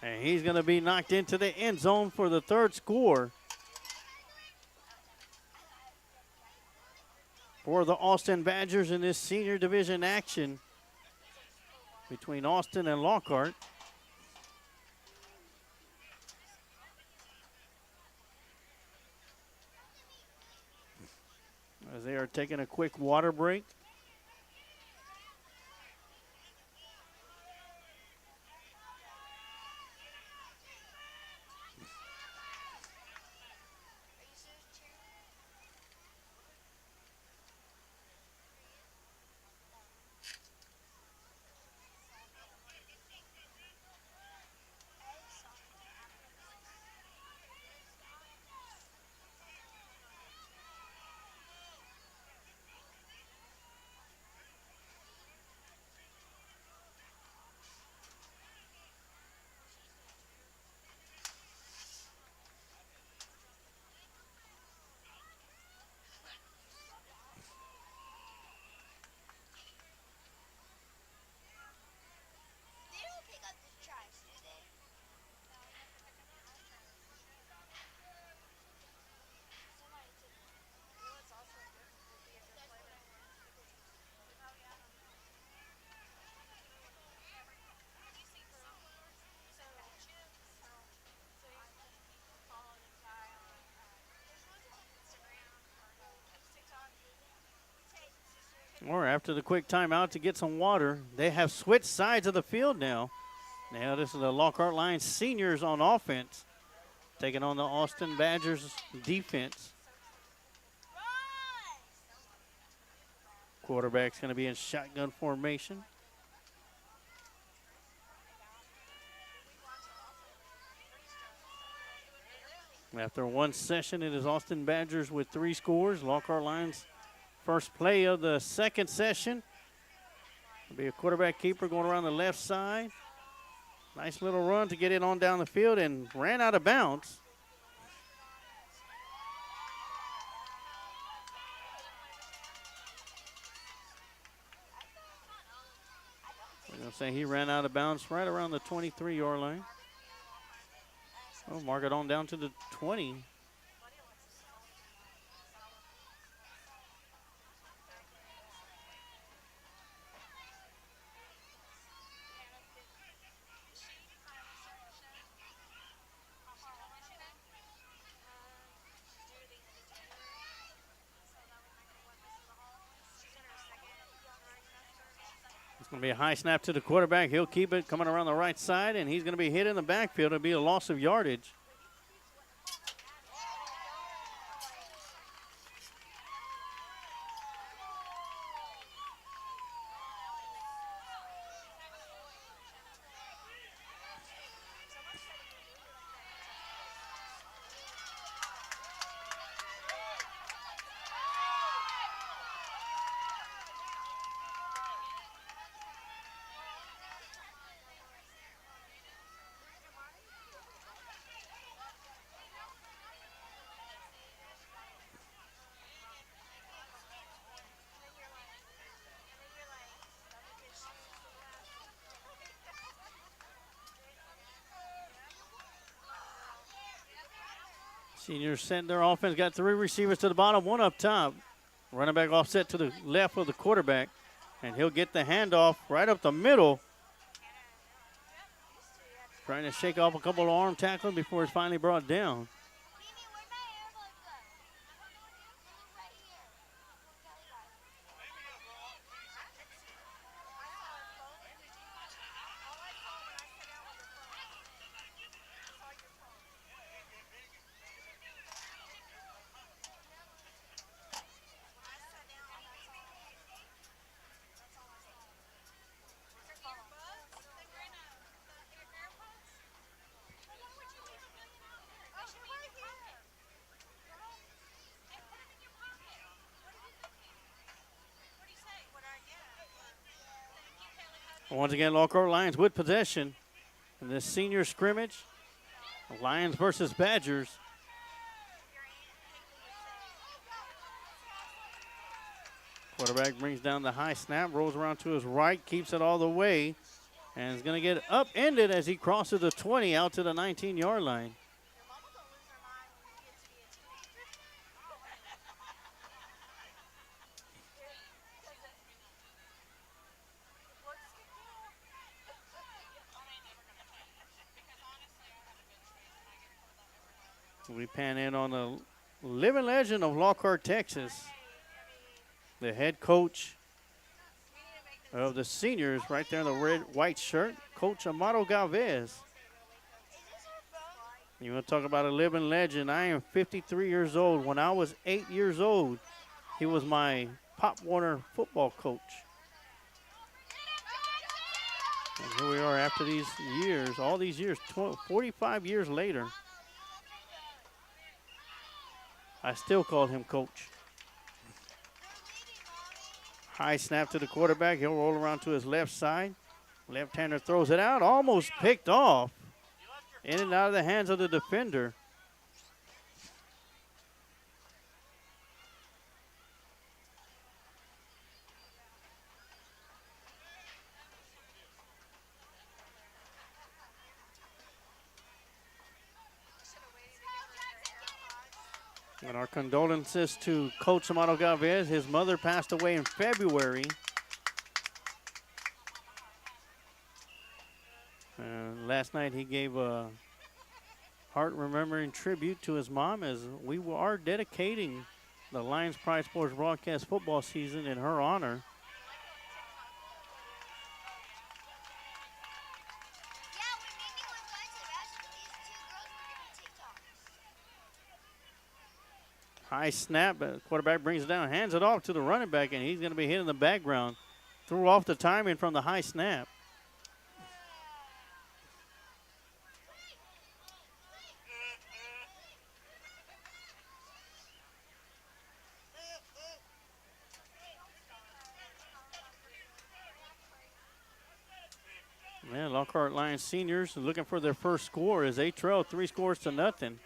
And he's going to be knocked into the end zone for the 3rd score for the Austin Badgers in this senior division action between Austin and Lockhart. As they are taking a quick water break. Or after the quick timeout to get some water, they have switched sides of the field now. Now this is the Lockhart Lions seniors on offense, taking on the Austin Badgers defense. Quarterback's going to be in shotgun formation. After one session, it is Austin Badgers with 3 scores. Lockhart Lions first play of the second session. It'll be a quarterback keeper going around the left side. Nice little run to get it on down the field and ran out of bounds. We're going to say he ran out of bounds right around the 23-yard line. We'll mark it on down to the 20. It's going to be a high snap to the quarterback. He'll keep it coming around the right side, and he's going to be hit in the backfield. It'll be a loss of yardage. Seniors sent their offense, got 3 receivers to the bottom, 1 up top. Running back offset to the left of the quarterback, and he'll get the handoff right up the middle. Trying to shake off a couple of arm tackles before it's finally brought down. Once again, Lockhart Lions with possession in this senior scrimmage. Lions versus Badgers. Quarterback brings down the high snap, rolls around to his right, keeps it all the way, and is going to get upended as he crosses the 20 out to the 19-yard line. We pan in on the living legend of Lockhart, Texas. The head coach of the seniors right there in the red-white shirt, Coach Amado Galvez. You want to talk about a living legend? I am 53 years old. When I was 8 years old, he was my Pop Warner football coach. And here we are after these years, all these years, 45 years later. I still call him coach. High snap to the quarterback. He'll roll around to his left side. Left-hander throws it out, almost picked off. In and out of the hands of the defender. And our condolences to Coach Amado Galvez. His mother passed away in February. Last night he gave a heart-remembering tribute to his mom as we are dedicating the Lions Pride Sports broadcast football season in her honor. High snap, quarterback brings it down, hands it off to the running back, and he's going to be hit in the background. Threw off the timing from the high snap. Man, Lockhart Lions seniors looking for their first score as they trail 3 scores to nothing.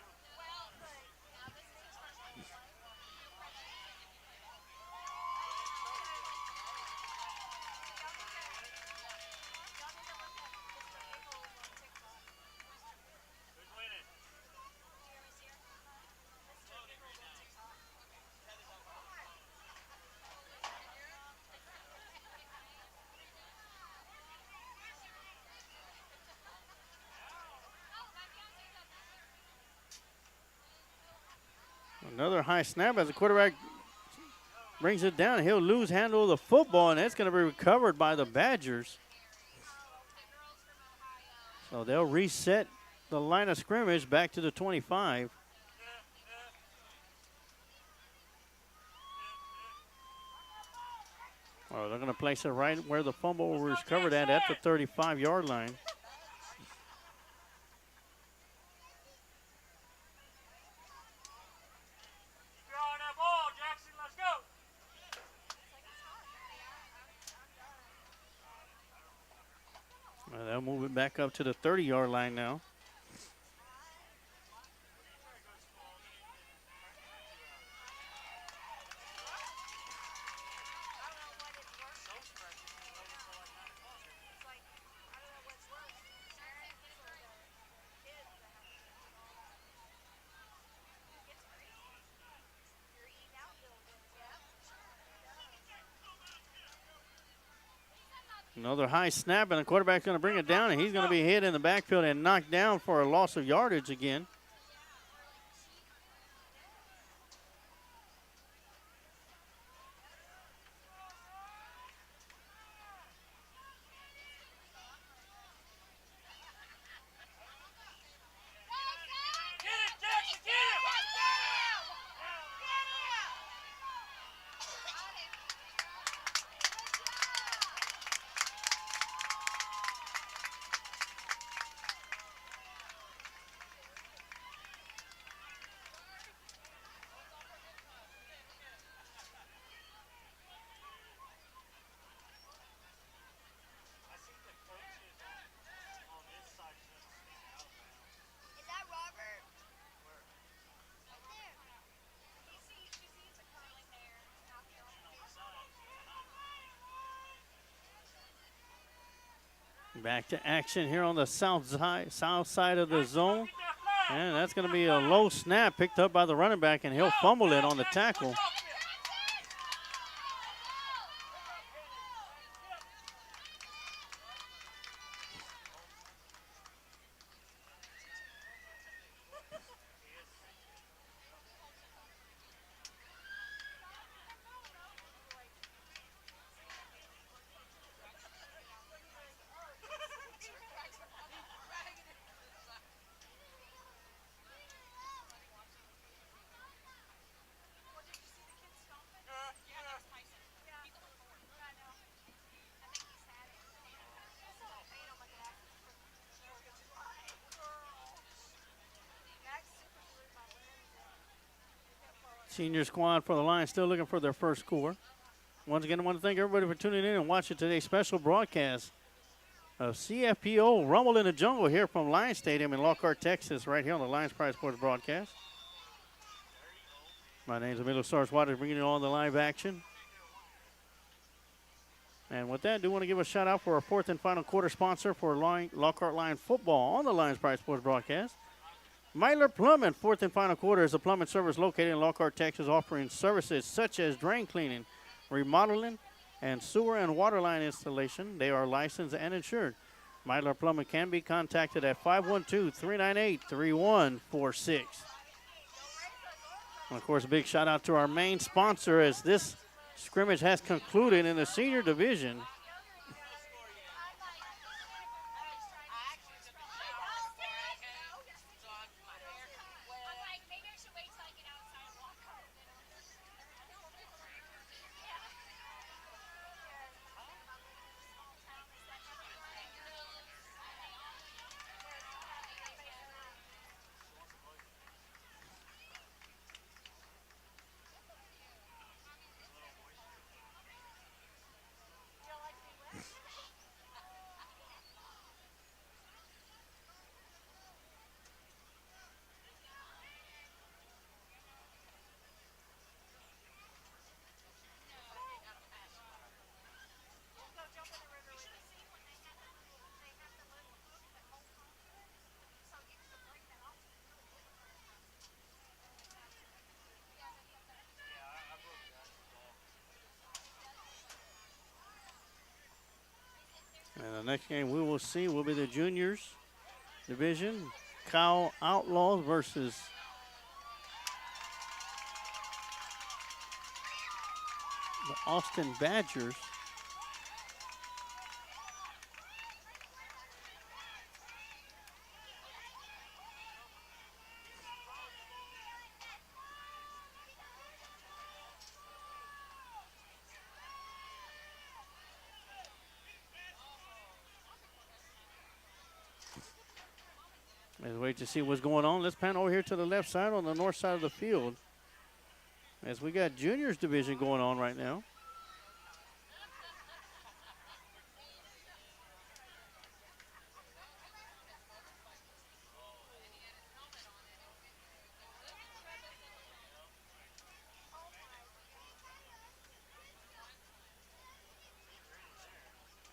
Another high snap as the quarterback brings it down. He'll lose handle of the football, and it's going to be recovered by the Badgers. So they'll reset the line of scrimmage back to the 25. Oh, they're going to place it right where the fumble was recovered at the 35-yard line. They'll move it back up to the 30-yard line now. Another high snap, and the quarterback's going to bring it down, and he's going to be hit in the backfield and knocked down for a loss of yardage again. Back to action here on the south side of the zone. And that's going to be a low snap picked up by the running back, and he'll fumble it on the tackle. Senior squad for the Lions still looking for their first score. Once again, I want to thank everybody for tuning in and watching today's special broadcast of CFPO Rumble in the Jungle here from Lions Stadium in Lockhart, Texas, right here on the Lions Pride Sports broadcast. My name is Emilio Sarge Waters, bringing you all the live action. And with that, I do want to give a shout out for our fourth and final quarter sponsor for Lockhart Lion football on the Lions Pride Sports broadcast. Myler Plumbing, fourth and final quarter, is a plumbing service located in Lockhart, Texas, offering services such as drain cleaning, remodeling, and sewer and water line installation. They are licensed and insured. Myler Plumbing can be contacted at 512-398-3146. And of course, a big shout out to our main sponsor as this scrimmage has concluded in the senior division. And the next game we will see will be the juniors division. Cow Outlaws versus the Austin Badgers. Let's wait to see what's going on. Let's pan over here to the left side on the north side of the field, as we got juniors division going on right now.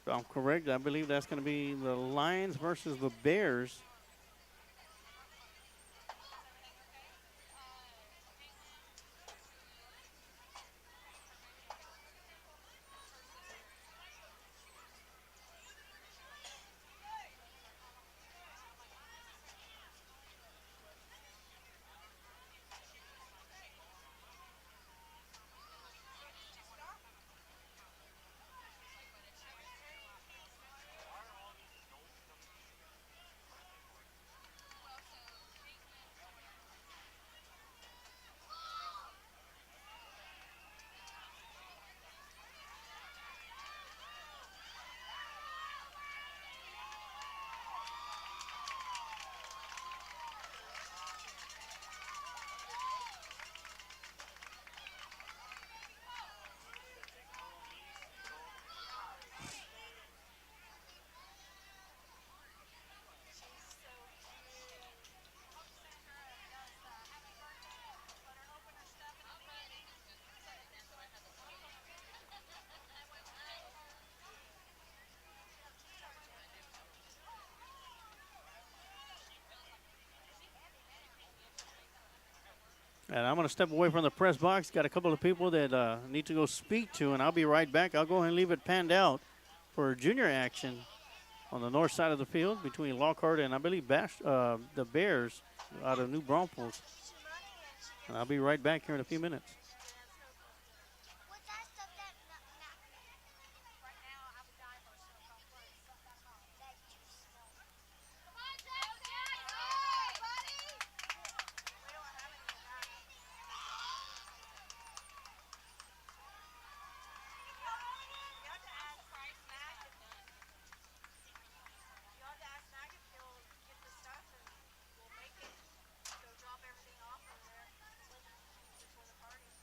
If I'm correct, I believe that's going to be the Lions versus the Bears. And I'm going to step away from the press box. Got a couple of people that need to go speak to, and I'll be right back. I'll go ahead and leave it panned out for junior action on the north side of the field between Lockhart and, I believe, the Bears out of New Braunfels. And I'll be right back here in a few minutes. Drop everything off from there before the party.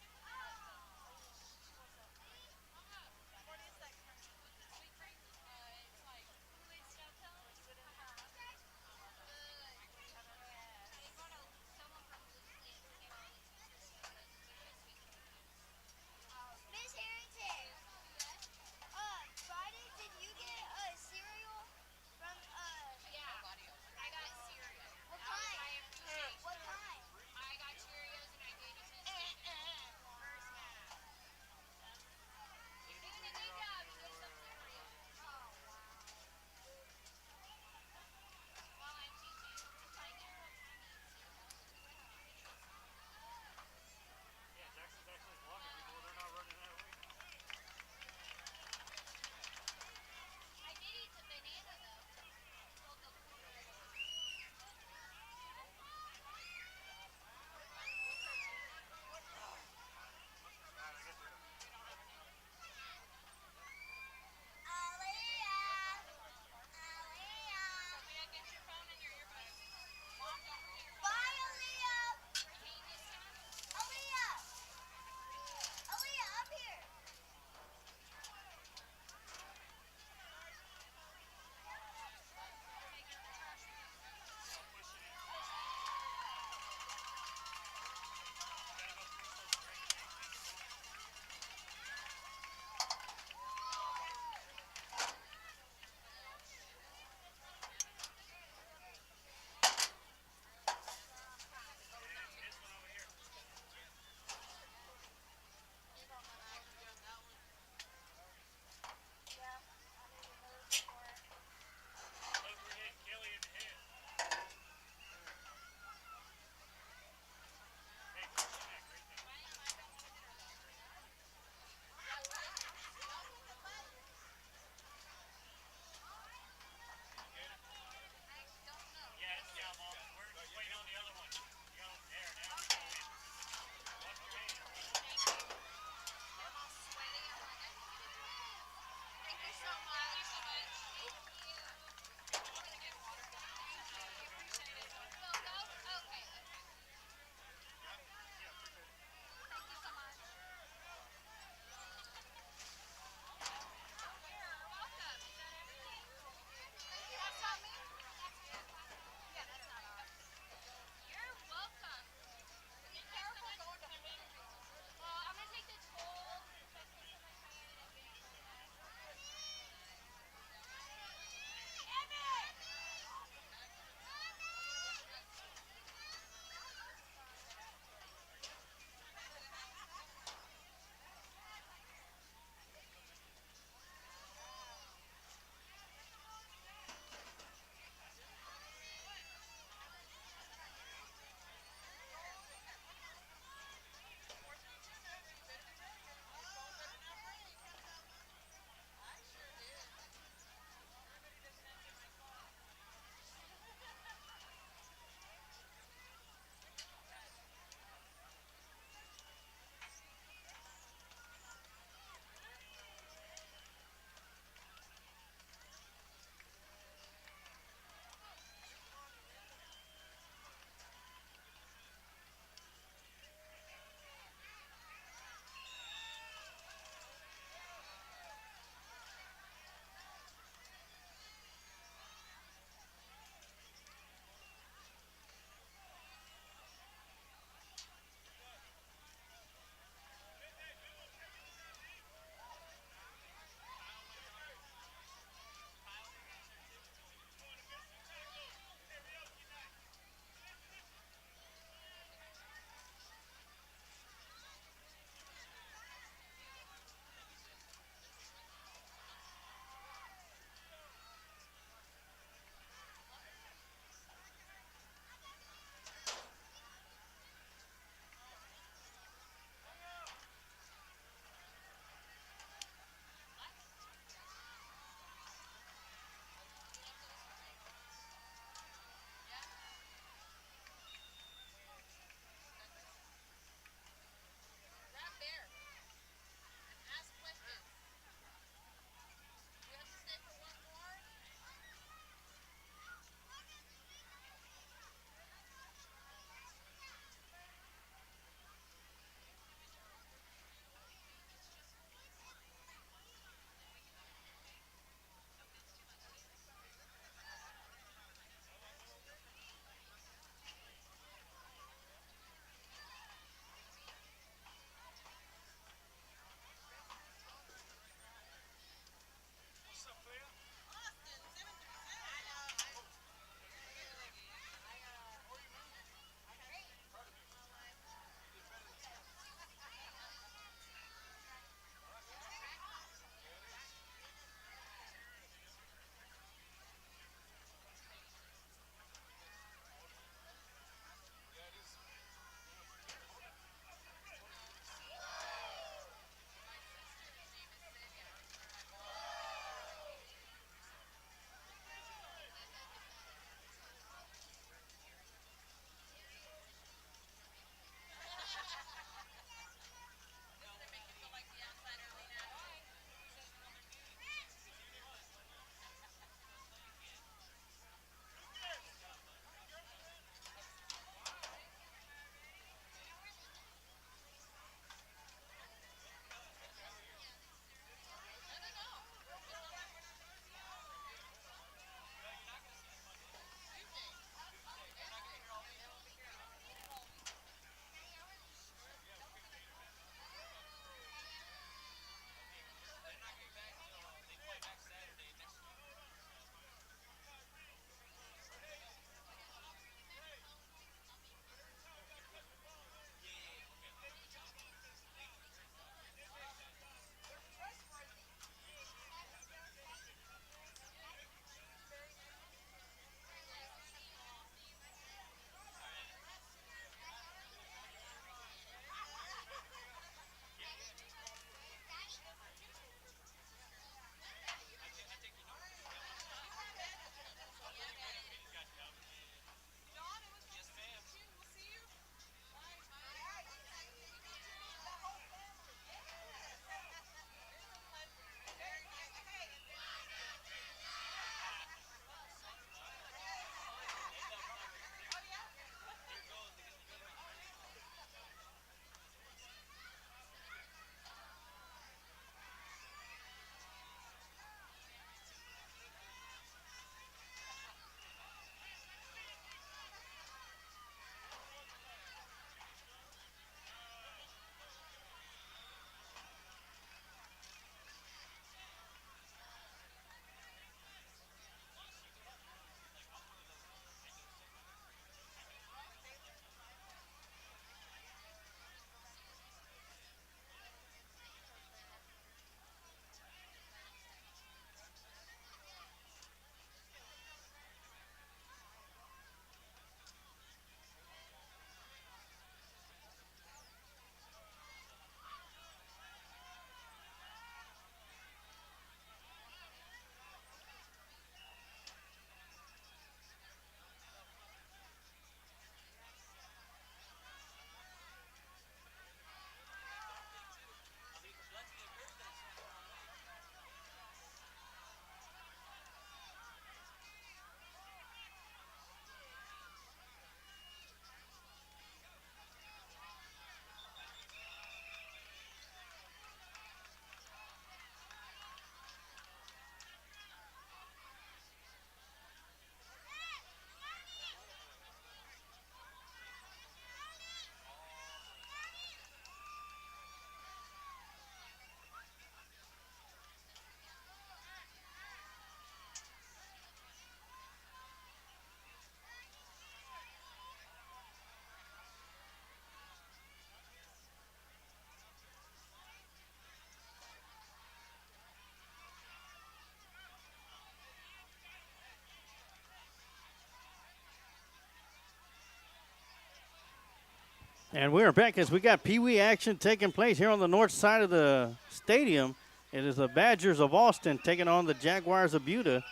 And we're back as we got Pee Wee action taking place here on the north side of the stadium. It is the Badgers of Austin taking on the Jaguars of Buda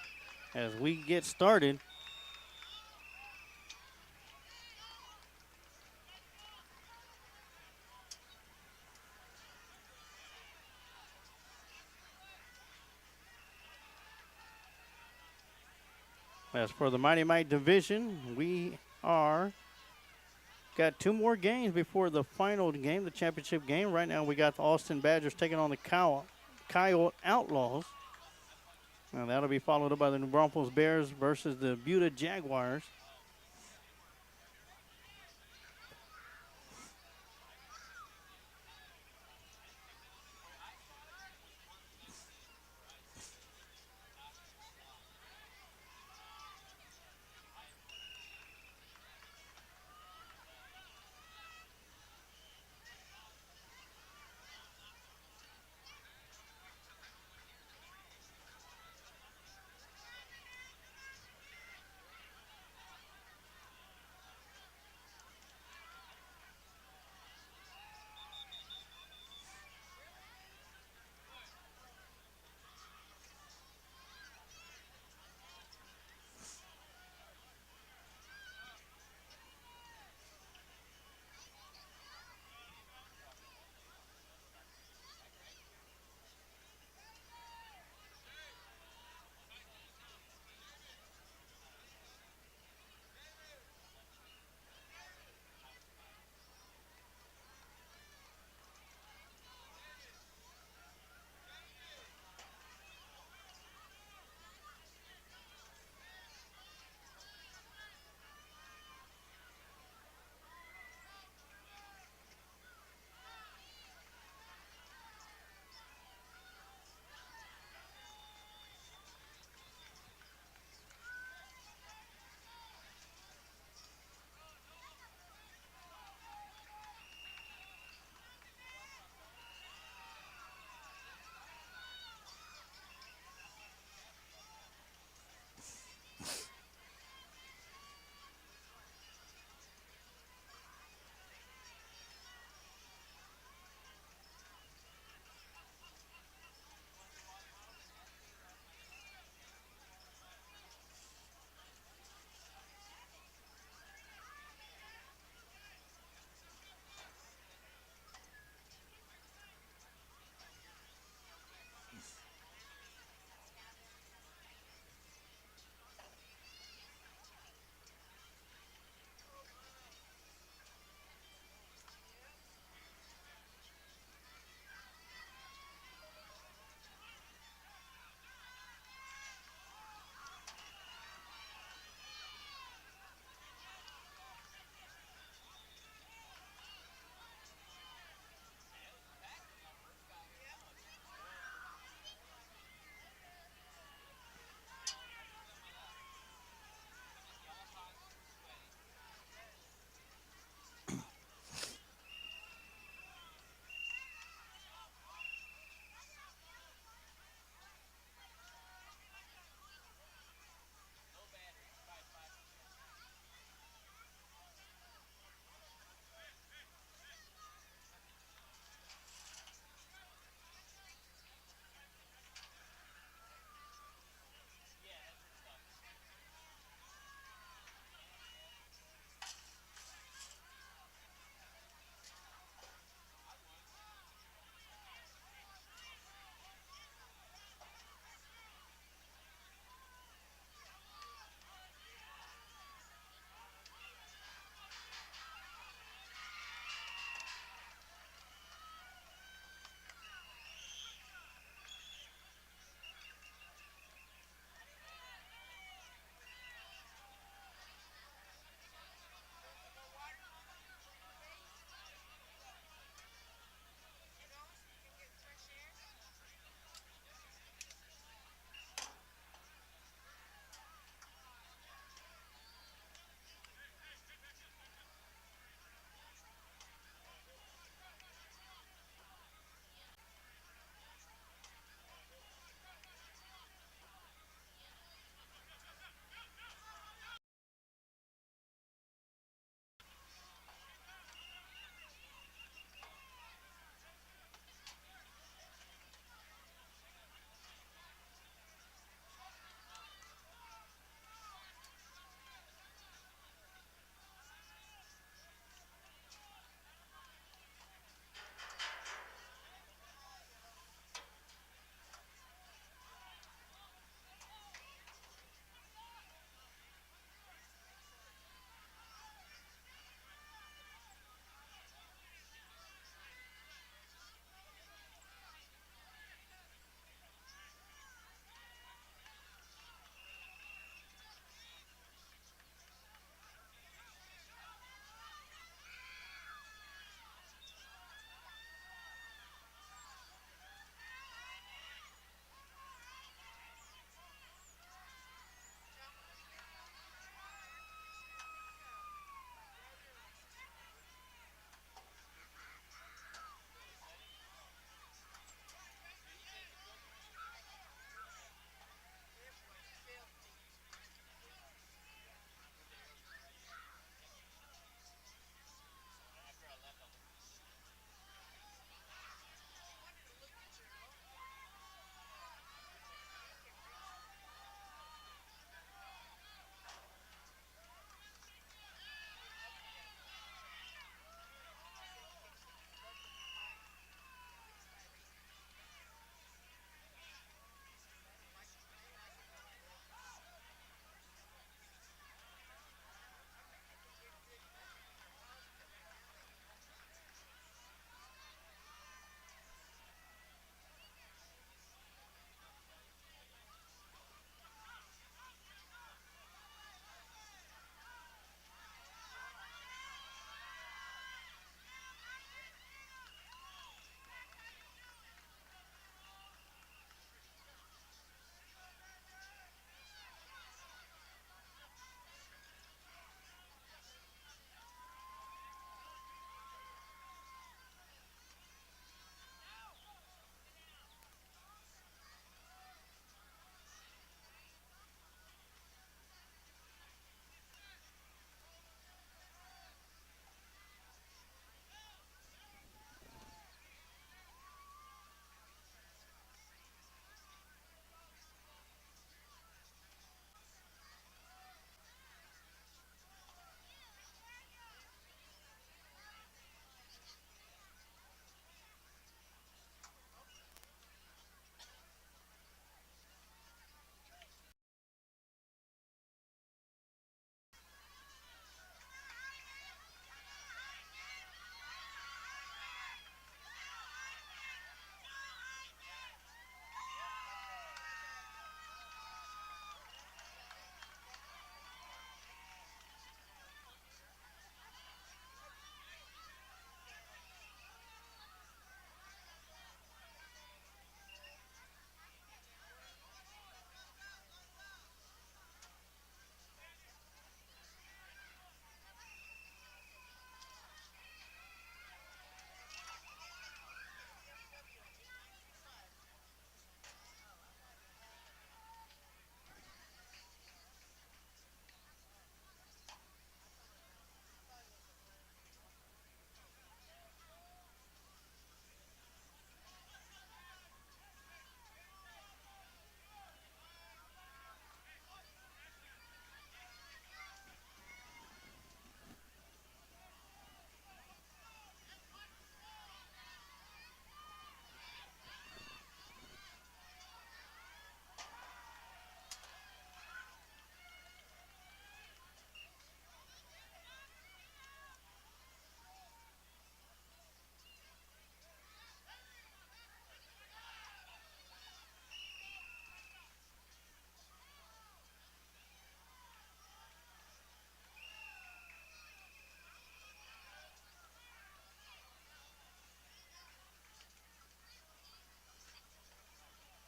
as we get started. As for the Mighty Might division, we got 2 more games before the final game, the championship game. Right now we got the Austin Badgers taking on the Coyote Outlaws. And that'll be followed up by the New Braunfels Bears versus the Buda Jaguars.